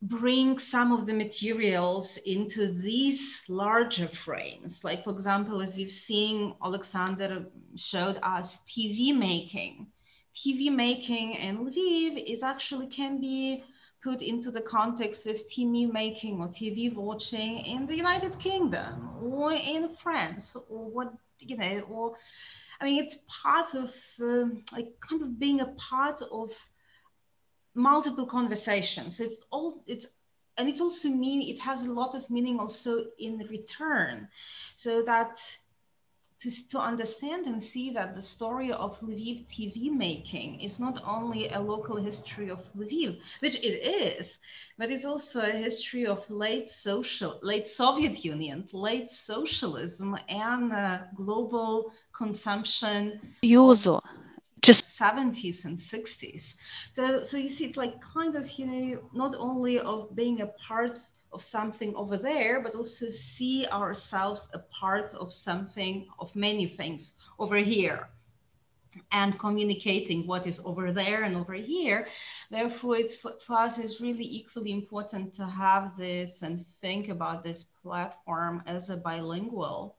bring some of the materials into these larger frames. Like, for example, as we've seen, Alexander showed us TV making. TV making in Lviv is actually can be put into the context with TV making or TV watching in the United Kingdom or in France or what, you know, or, I mean, it's part of like kind of being a part of multiple conversations. It also it has a lot of meaning also in return, so that to understand and see that the story of Lviv TV making is not only a local history of Lviv, which it is, but it's also a history of late Soviet Union, late socialism, and global consumption. Just 70s and 60s. So you see, it's like kind of, you know, not only of being a part of something over there, but also see ourselves a part of something, of many things over here, and communicating what is over there and over here. Therefore, for us, it's really equally important to have this and think about this platform as a bilingual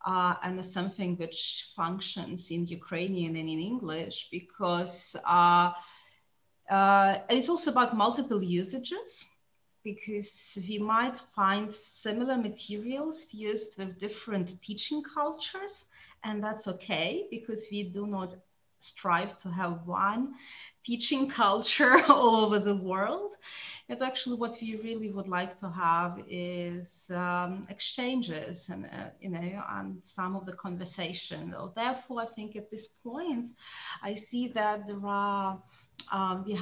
and as something which functions in Ukrainian and in English, because it's also about multiple usages, because we might find similar materials used with different teaching cultures, and that's okay, because we do not strive to have one teaching culture all over the world. Yet actually what we really would like to have is exchanges and, and some of the conversation. Therefore, I think at this point, I see that there are we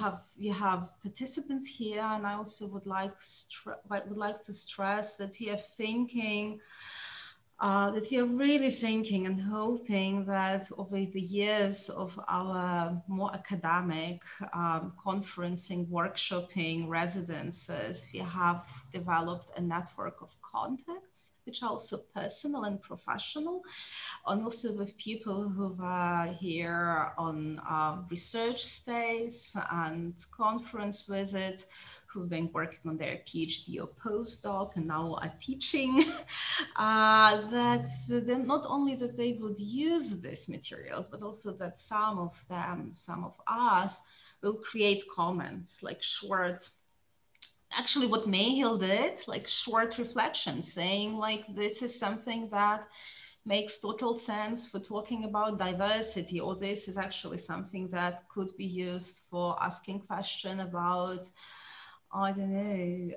have participants here, and I also would like to stress that we are thinking, that we are really thinking and hoping that over the years of our more academic conferencing, workshopping, residences, we have developed a network of contacts, which are also personal and professional, and also with people who are here on research stays and conference visits, who've been working on their PhD or postdoc and now are teaching, that not only that they would use this material, but also that some of them, some of us, will create comments, like short, actually what Mayhill did, like short reflections, saying like, this is something that makes total sense for talking about diversity, or this is actually something that could be used for asking question about, I don't know,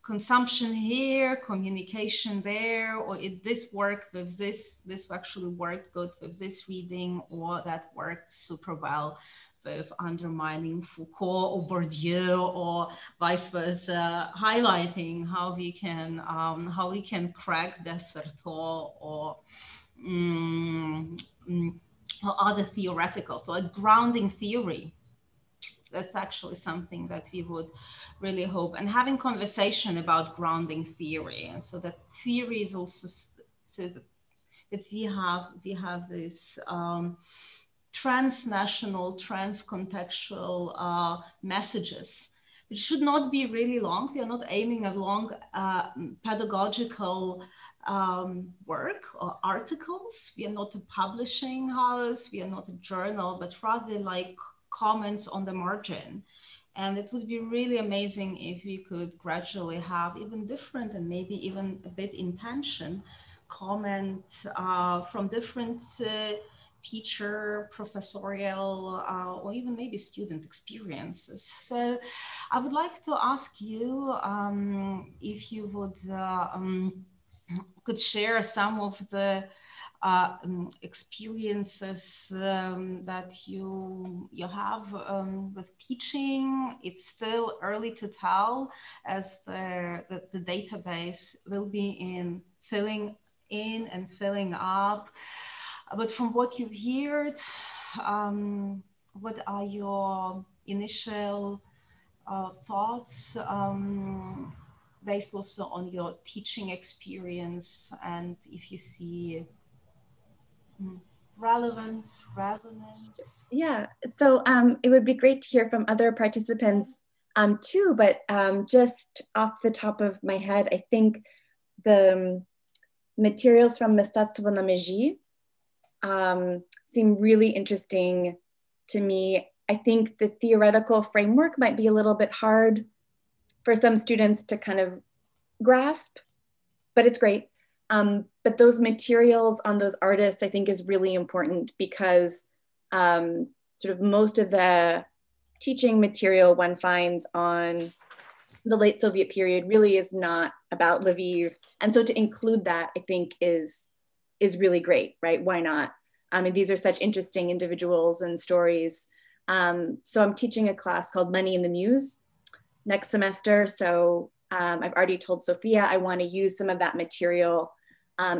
consumption here, communication there, or this worked with this actually worked good with this reading, or that worked super well with undermining Foucault or Bourdieu, or vice versa, highlighting how we can crack Dessertaux or other theoretical, so a grounding theory. That's actually something that we would really hope, and having conversation about grounding theory, and so that theory is also so that we have this transnational, transcontextual messages, which should not be really long. We are not aiming at long pedagogical work or articles. We are not a publishing house. We are not a journal, but rather like comments on the margin. And it would be really amazing if we could gradually have even different, and maybe even a bit in tension, comment from different teacher, professorial, or even maybe student experiences. So I would like to ask you if you would could share some of the experiences that you have with teaching. It's still early to tell, as the database will be in filling in and filling up. But from what you've heard, what are your initial thoughts based also on your teaching experience, and if you see relevance, resonance? Yeah, so it would be great to hear from other participants too, but just off the top of my head, I think the materials from Mestistvo na Meži seem really interesting to me. I think the theoretical framework might be a little bit hard for some students to kind of grasp, but it's great. But those materials on those artists, I think, is really important, because sort of most of the teaching material one finds on the late Soviet period really is not about Lviv. And so to include that, I think, is really great, right? Why not? I mean, these are such interesting individuals and stories. So I'm teaching a class called Money in the Muse next semester. So I've already told Sophia I want to use some of that material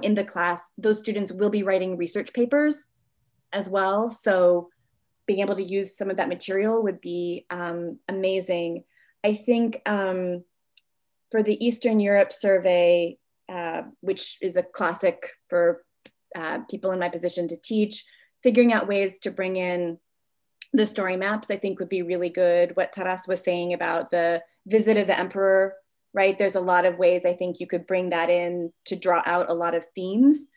in the class. Those students will be writing research papers as well. So being able to use some of that material would be amazing. I think for the Eastern Europe survey, which is a classic for people in my position to teach, figuring out ways to bring in the story maps, I think would be really good. What Taras was saying about the visit of the emperor, right? There's a lot of ways I think you could bring that in to draw out a lot of themes,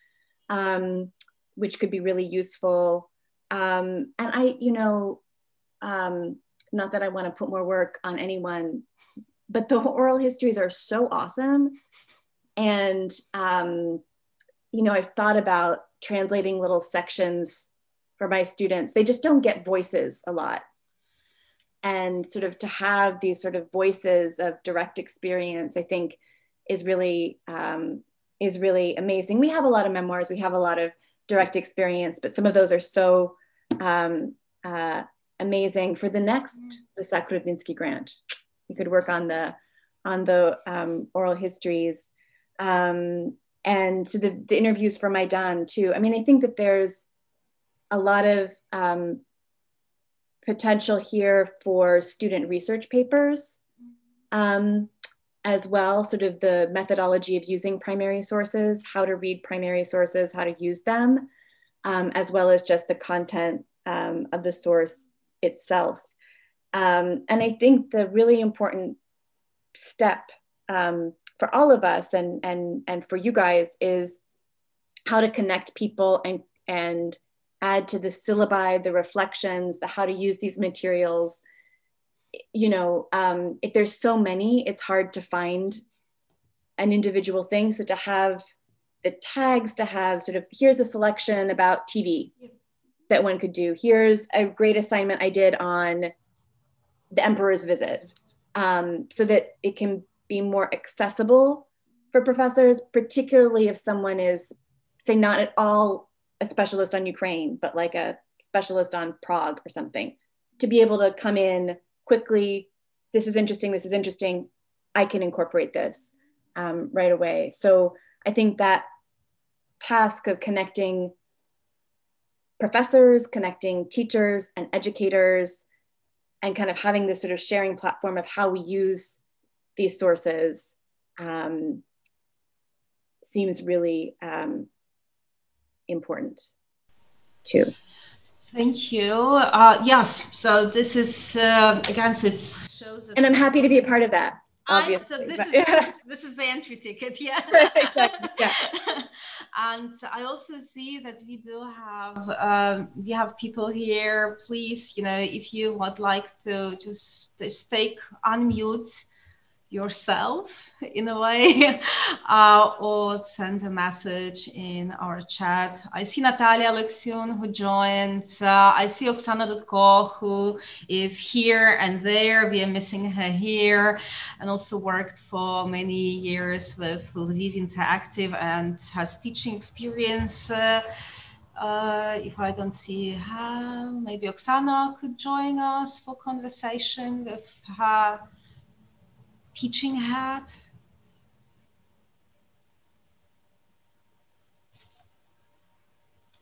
which could be really useful. And I, not that I want to put more work on anyone, but the oral histories are so awesome. And, I've thought about translating little sections for my students. They just don't get voices a lot. and sort of to have these sort of voices of direct experience, I think is really amazing. We have a lot of memoirs, we have a lot of direct experience, but some of those are so amazing. For the next Lysiak-Rudnytskyi grant, we could work on the oral histories, and so the interviews for Maidan too. I mean, I think that there's a lot of potential here for student research papers as well, sort of the methodology of using primary sources, how to read primary sources, how to use them, as well as just the content of the source itself. And I think the really important step for all of us and for you guys is how to connect people and add to the syllabi, the reflections, the how to use these materials. You know, if there's so many, it's hard to find an individual thing. So to have the tags, to have sort of, here's a selection about TV that one could do. Here's a great assignment I did on the Emperor's Visit, so that it can be more accessible for professors, particularly if someone is, say, not at all a specialist on Ukraine, but like a specialist on Prague or something, to be able to come in quickly. This is interesting. I can incorporate this right away. So I think that task of connecting professors, connecting teachers and educators, and kind of having this sort of sharing platform of how we use these sources seems really important too. Thank you. Yes, so this is, again, so it shows that— And I'm happy to be a part of that, obviously. So this is the entry ticket, yeah. Exactly, yeah. And I also see that we do have people here. Please, you know, if you would like to just take unmute yourself in a way, or send a message in our chat. I see Natalia Alexiun who joined. I see Oksana who is here and there. We are missing her here, and also worked for many years with Lviv Interactive and has teaching experience. If I don't see her, maybe Oksana could join us for conversation with her teaching hat.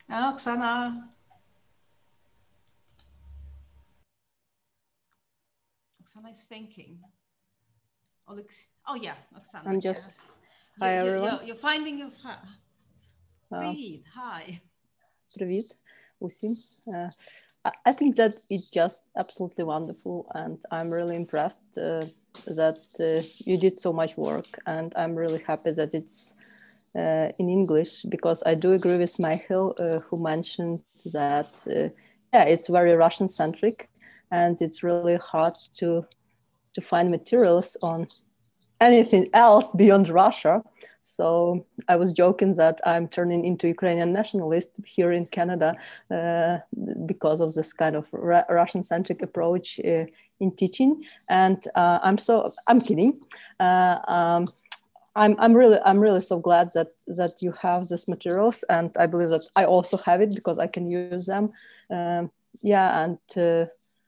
Oh, Oksana. Oksana is thinking. Oh yeah, Oksana. I'm just, hi everyone. You're finding your, Привіт, hi. Привіт усім. I think that it's just absolutely wonderful, and I'm really impressed that you did so much work, and I'm really happy that it's in English, because I do agree with Michael, who mentioned that it's very Russian-centric, and it's really hard to find materials on anything else beyond Russia. So I was joking that I'm turning into Ukrainian nationalist here in Canada because of this kind of Russian-centric approach in teaching. And I'm kidding. I'm really so glad that you have these materials, and I believe that I also have it because I can use them.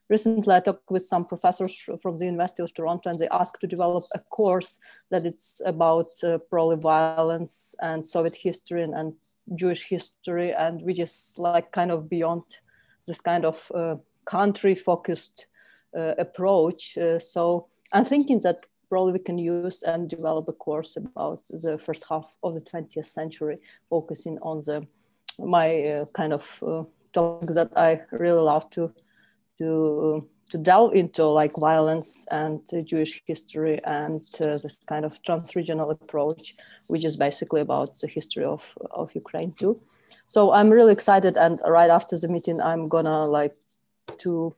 Recently, I talked with some professors from the University of Toronto, and they asked to develop a course that it's about pro-Lviv violence and Soviet history and Jewish history, and which is like kind of beyond this kind of country-focused approach. So I'm thinking that probably we can use and develop a course about the first half of the 20th century, focusing on my kind of topics that I really love to delve into, like violence and Jewish history and this kind of trans-regional approach, which is basically about the history of Ukraine too. So I'm really excited, and right after the meeting, I'm gonna like to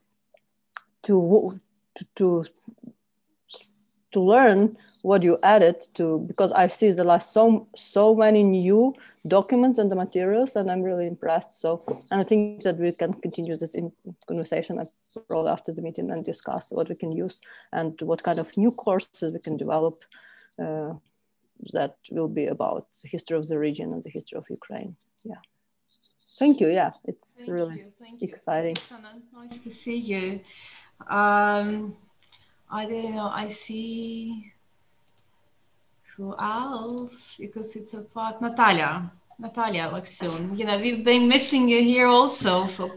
learn what you added to, because I see there are so many new documents and the materials, and I'm really impressed. So, and I think that we can continue this in conversation. probably after the meeting and discuss what we can use and what kind of new courses we can develop that will be about the history of the region and the history of Ukraine. Yeah. Thank you. Yeah, it's really exciting. Excellent. Nice to see you. I don't know, I see who else, because it's a part, Natalia Alexun. You know, we've been missing you here also for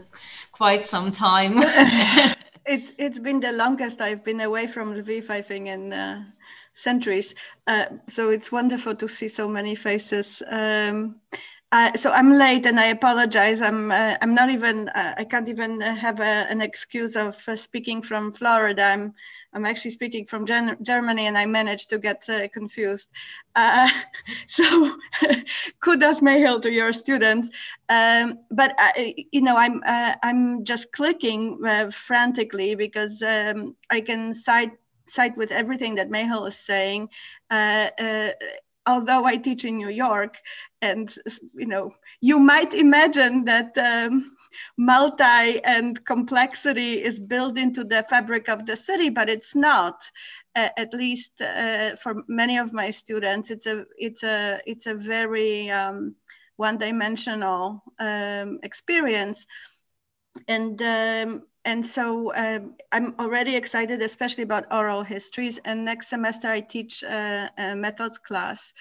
quite some time. It's been the longest I've been away from Lviv, I think, in centuries. So it's wonderful to see so many faces. So I'm late and I apologize. I'm not even, I can't even have an excuse of speaking from Florida. I'm actually speaking from Germany and I managed to get confused. So kudos, Michael, to your students. But you know, I'm just clicking frantically because I can side with everything that Michael is saying. Although I teach in New York, and you know, you might imagine that multi and complexity is built into the fabric of the city, but it's not. At least for many of my students, it's a very one-dimensional experience, and so I'm already excited, especially about oral histories. And next semester I teach a methods class.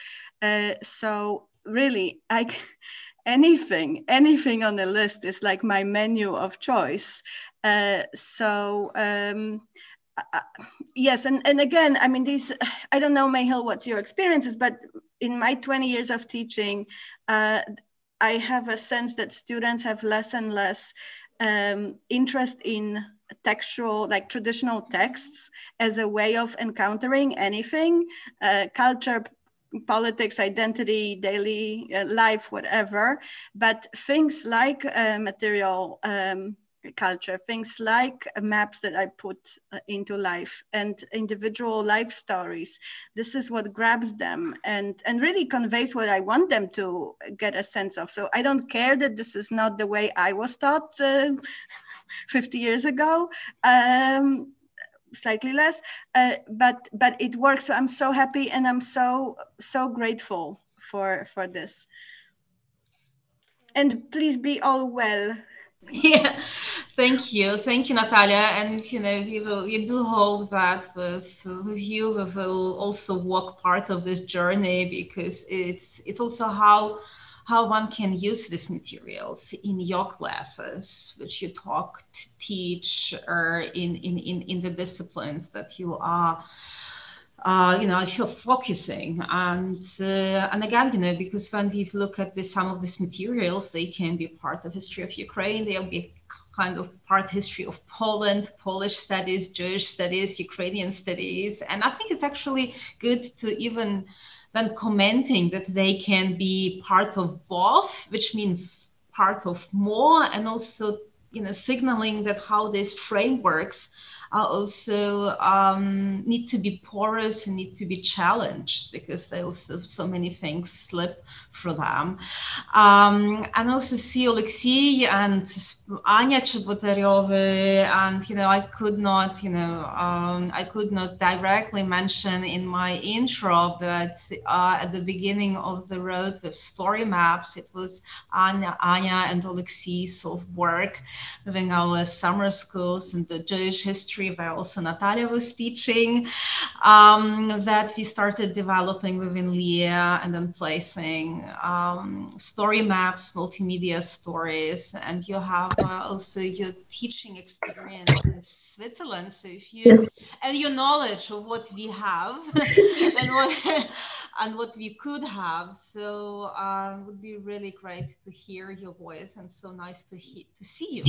So really, anything on the list is like my menu of choice. Yes, and again, I mean, I don't know, Michael, what your experience is, but in my 20 years of teaching, I have a sense that students have less and less interest in textual, like traditional texts as a way of encountering anything, culture, politics, identity, daily life, whatever, but things like material culture, things like maps that I put into life and individual life stories. This is what grabs them and really conveys what I want them to get a sense of. So I don't care that this is not the way I was taught 50 years ago, slightly less, but it works. So I'm so happy and I'm so grateful for this. And please be all well. Yeah, thank you, Natalia. And you know, we do hope that with you we will also walk part of this journey, because it's also how one can use these materials in your classes, which you teach, or in the disciplines that you are. You know, if you're focusing, and again, you know, because when we look at some of these materials, they can be part of history of Ukraine, they'll be kind of part history of Poland, Polish studies, Jewish studies, Ukrainian studies, and I think it's actually good to even then commenting that they can be part of both, which means part of more, and also, you know, signaling that how these frameworks also need to be porous and need to be challenged, because they also so many things slip through them. And also see Alexei and Anya Chebotaryovy, and you know, I could not directly mention in my intro, but at the beginning of the road with StoryMaps, it was Anya and Alexei's work within our summer schools and the Jewish history, where also Natalia was teaching, that we started developing within LIA and then placing story maps, multimedia stories, and you have also your teaching experience in Switzerland. So if you and your knowledge of what we have and what we could have, so it would be really great to hear your voice, and so nice to see you.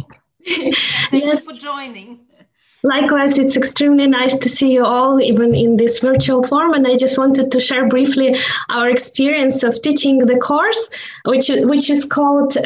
Thank you for joining. Likewise, it's extremely nice to see you all, even in this virtual form. And I just wanted to share briefly our experience of teaching the course, which is called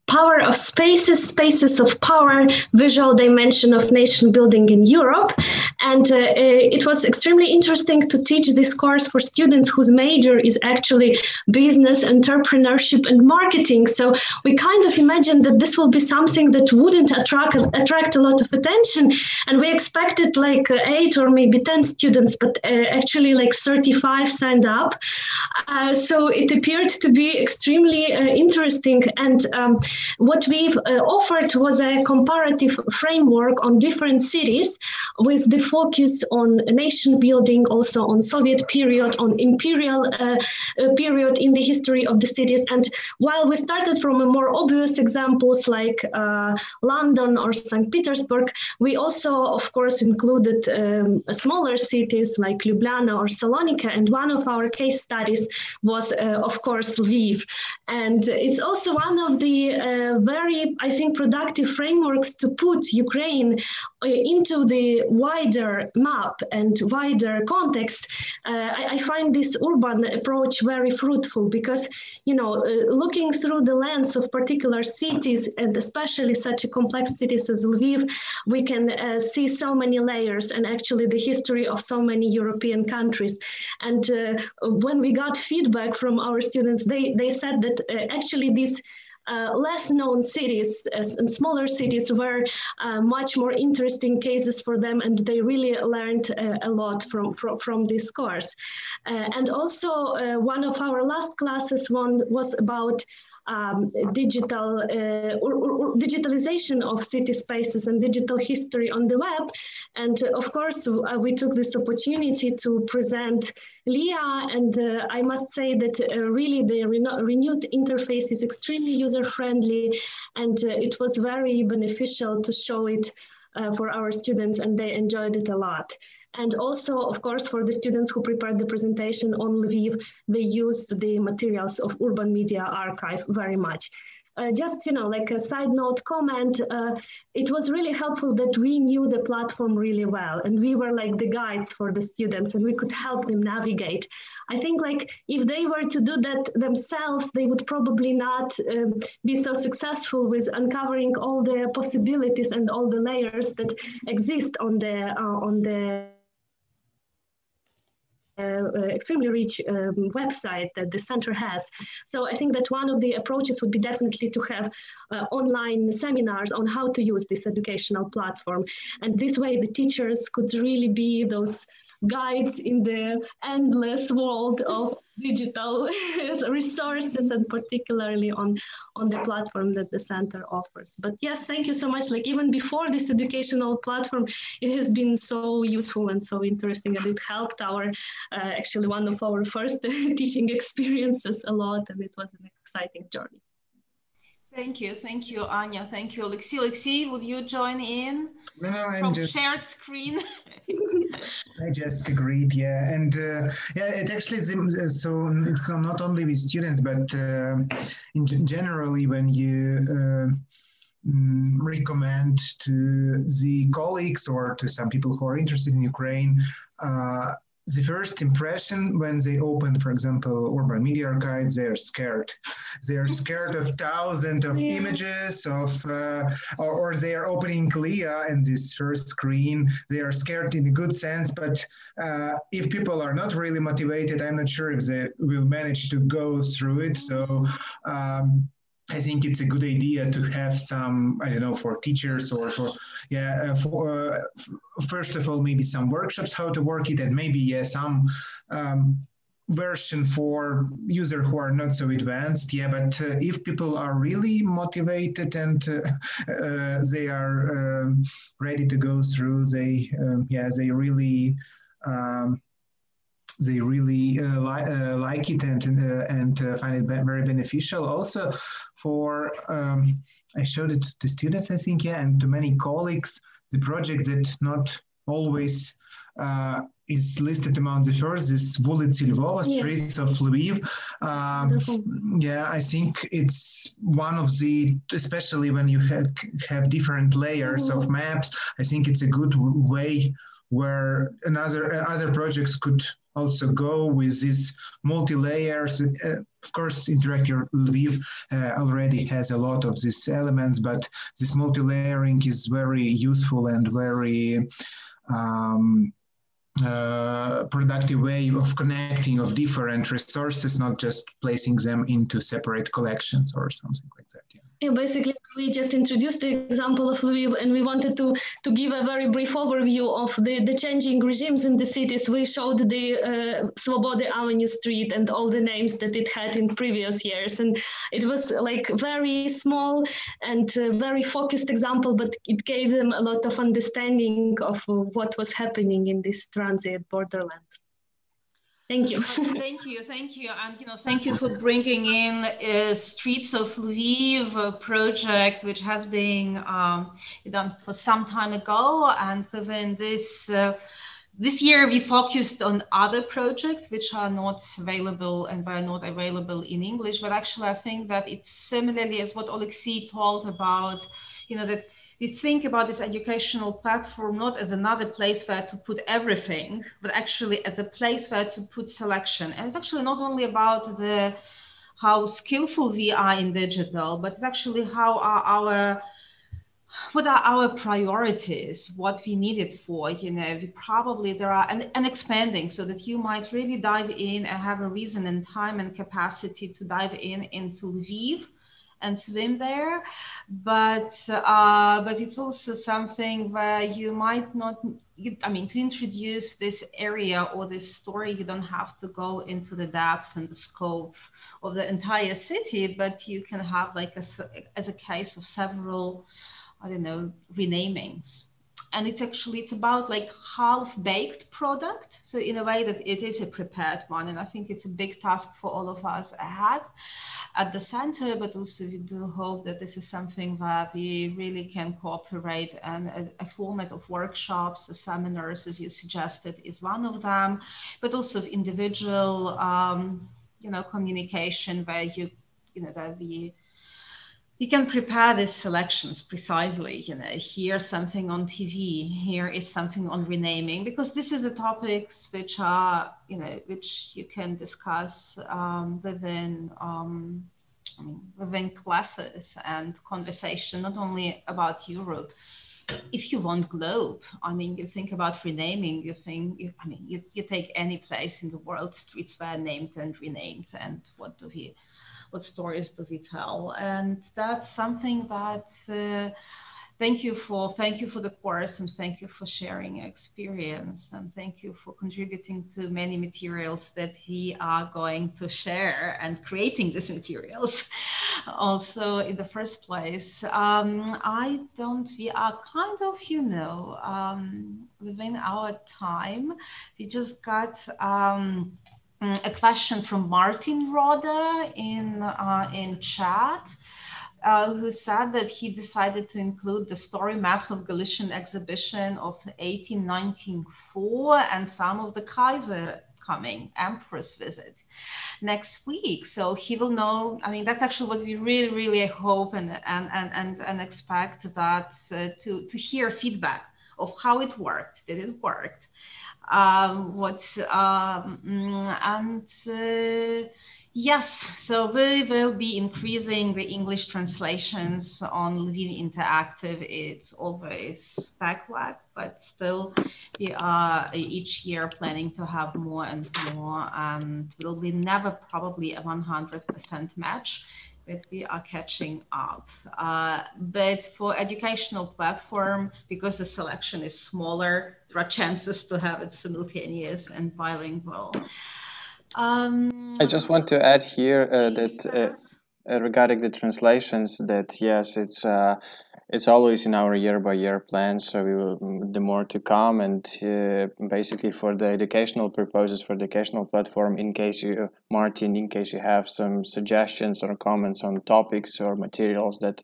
power of spaces, spaces of power, visual dimension of nation building in Europe. And it was extremely interesting to teach this course for students whose major is actually business, entrepreneurship, and marketing. So we kind of imagined that this will be something that wouldn't attract a lot of attention. And we expected like 8 or maybe 10 students, but actually like 35 signed up. So it appeared to be extremely interesting. And what we've offered was a comparative framework on different cities with the focus on nation building, also on Soviet period, on imperial period in the history of the cities. And while we started from a more obvious examples like London or St. Petersburg, we also, of course, included smaller cities like Ljubljana or Salonika. And one of our case studies was, of course, Lviv. And it's also one of the very, I think, productive frameworks to put Ukraine into the wider map and wider context. I find this urban approach very fruitful because, you know, looking through the lens of particular cities, and especially such a complex cities as Lviv, we can see so many layers and actually the history of so many European countries. And when we got feedback from our students, they said that actually these less known cities and smaller cities were much more interesting cases for them, and they really learned a lot from this course. And also one of our last classes was about digitalization of city spaces and digital history on the web. And of course, we took this opportunity to present LIA, and I must say that really the renewed interface is extremely user-friendly, and it was very beneficial to show it for our students, and they enjoyed it a lot. And also, of course, for the students who prepared the presentation on Lviv, they used the materials of Urban Media Archive very much. Just, you know, like a side note comment, it was really helpful that we knew the platform really well, and we were like the guides for the students, and we could help them navigate. I think like if they were to do that themselves, they would probably not be so successful with uncovering all the possibilities and all the layers that exist on the extremely rich website that the center has. So I think that one of the approaches would be definitely to have online seminars on how to use this educational platform. And this way the teachers could really be those guides in the endless world of digital resources, and particularly on the platform that the center offers. But yes, thank you so much. Like even before this educational platform, it has been so useful and so interesting, and it helped our actually one of our first teaching experiences a lot, and it was an exciting journey. Thank you, Anya. Thank you, Alexei. Alexei, would you join in? No, I'm from just shared screen? I just agreed, yeah, and yeah, it actually is, so it's not only with students, but generally when you recommend to the colleagues or to some people who are interested in Ukraine, the first impression when they open, for example, Urban Media Archive, they are scared. They are scared of thousands of images of, or they are opening LIA and this first screen. They are scared in a good sense, but if people are not really motivated, I'm not sure if they will manage to go through it. So I think it's a good idea to have some, I don't know, for teachers or for, yeah, first of all, maybe some workshops how to work it, and maybe some version for users who are not so advanced. Yeah, but if people are really motivated and they are ready to go through, they really like it and find it very beneficial. Also, for I showed it to students, I think, yeah, and to many colleagues, the project that not always is listed among the first, this Ulici Lvova, streets of Lviv. Yeah, I think it's one of the, especially when you have different layers of maps, I think it's a good way where other projects could also go with these multi-layers. Of course, Interactive Lviv already has a lot of these elements, but this multi-layering is very useful and very productive way of connecting of different resources, not just placing them into separate collections or something like that. Yeah. Yeah, basically, we just introduced the example of Lviv, and we wanted to give a very brief overview of the changing regimes in the cities. We showed the Svobody Avenue Street and all the names that it had in previous years. And it was like very small and very focused example, but it gave them a lot of understanding of what was happening in this transit borderland. Thank you. Thank you, and thank you for bringing in Streets of Lviv project, which has been done for some time ago, and within this this year we focused on other projects which are not available and were not available in English. But actually, I think that it's similarly as what Alexei told about, that we think about this educational platform not as another place where to put everything, but actually as a place where to put selection. And it's actually not only about how skillful we are in digital, but it's actually what are our priorities, what we need it for. We probably there are and expanding so that you might really dive in and have a reason and time and capacity to dive into Lviv and swim there, but it's also something where you might not, to introduce this area or this story, you don't have to go into the depths and the scope of the entire city, but you can have like as a case of several, renamings. And it's about like half-baked product. So in a way that it is a prepared one. And I think it's a big task for all of us ahead at the center, but also we do hope that this is something that we really can cooperate, and a format of workshops or seminars, as you suggested, is one of them, but also of individual, communication where you can prepare these selections precisely, here something on TV, here is something on renaming, because this is a topics which are, which you can discuss within classes and conversation, not only about Europe. If you want globe, you think about renaming, you take any place in the world, streets were named and renamed, and what stories do we tell? And that's something that thank you for the course, and thank you for sharing your experience, and thank you for contributing to many materials that we are going to share and creating these materials also in the first place. We are kind of, within our time. We just got a question from Martin Roder in chat, who said that he decided to include the StoryMaps of Galician exhibition of 1894 and some of the Kaiser coming, Empress visit, next week. So he will know, that's actually what we really, really hope and expect, that to hear feedback of how it worked, did it work? Yes, so we will be increasing the English translations on Lviv Interactive. It's always backlog, but still we are each year planning to have more and more, and will be never probably a 100% match, but we are catching up. But for educational platform, because the selection is smaller, there are chances to have it simultaneous and bilingual. I just want to add here that regarding the translations, that yes, it's always in our year-by-year plan, so we will the more to come, and basically for the educational purposes, for the educational platform, in case you, Martin, in case you have some suggestions or comments on topics or materials that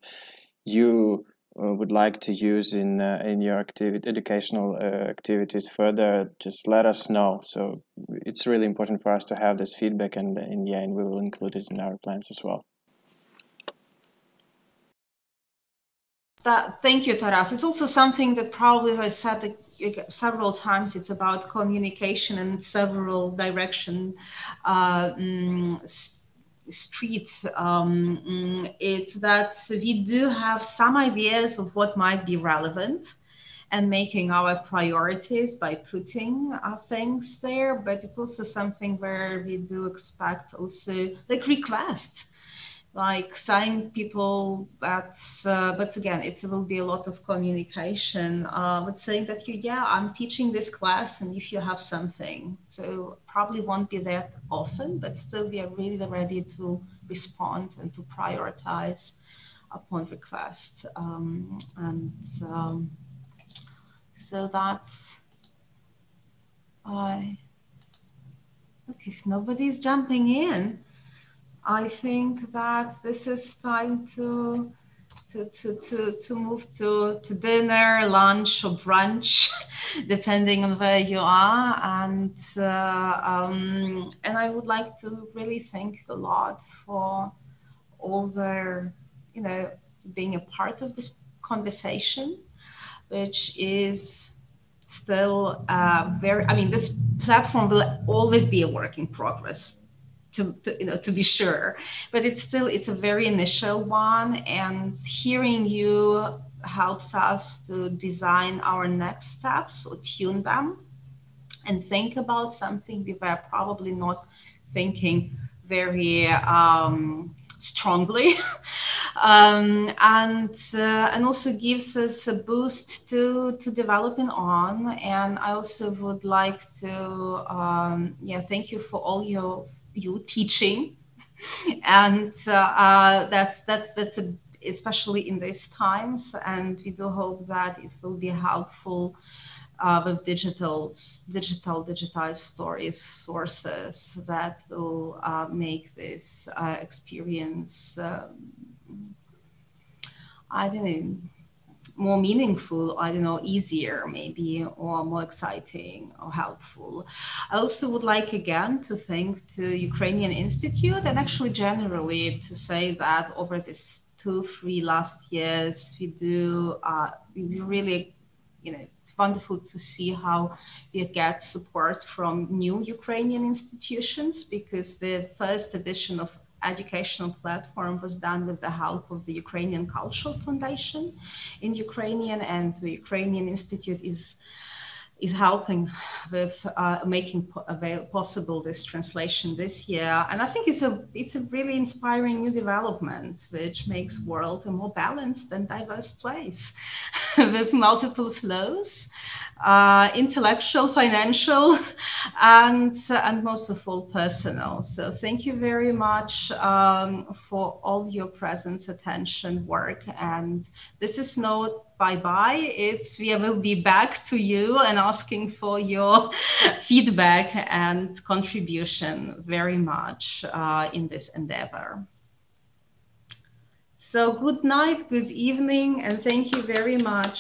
you would like to use in your educational activities further, just let us know. So it's really important for us to have this feedback, and in the end we will include it in our plans as well. Thank you, Taras. It's also something that probably, as I said, several times it's about communication and several direction street. It's that we do have some ideas of what might be relevant and making our priorities by putting things there, but it's also something where we do expect also like requests, like saying people that's, but again, it will be a lot of communication, but saying that yeah, I'm teaching this class and if you have something, so probably won't be that often, but still we are really ready to respond and to prioritize upon request. So that's, look, if nobody's jumping in, I think that this is time to move to dinner, lunch, or brunch, depending on where you are. And I would like to really thank a lot for all their, being a part of this conversation, which is still very, this platform will always be a work in progress, to be sure, but it's a very initial one, and hearing you helps us to design our next steps or tune them and think about something we were probably not thinking very strongly. And also gives us a boost to developing on. And I also would like to thank you for all you teaching, and that's especially in these times, and we do hope that it will be helpful with digitized stories sources that will make this experience more meaningful, easier maybe, or more exciting or helpful. I also would like again to thank the Ukrainian Institute, and actually generally to say that over this 2-3 last years, we really, it's wonderful to see how we get support from new Ukrainian institutions, because the first edition of educational platform was done with the help of the Ukrainian Cultural Foundation in Ukrainian, and the Ukrainian Institute is helping with making possible this translation this year. And I think it's a really inspiring new development, which makes world a more balanced and diverse place with multiple flows, intellectual, financial, and most of all personal. So thank you very much for all your presence, attention, work. And this is not bye-bye. We will be back to you and asking for your feedback and contribution very much in this endeavor. So good night, good evening, and thank you very much.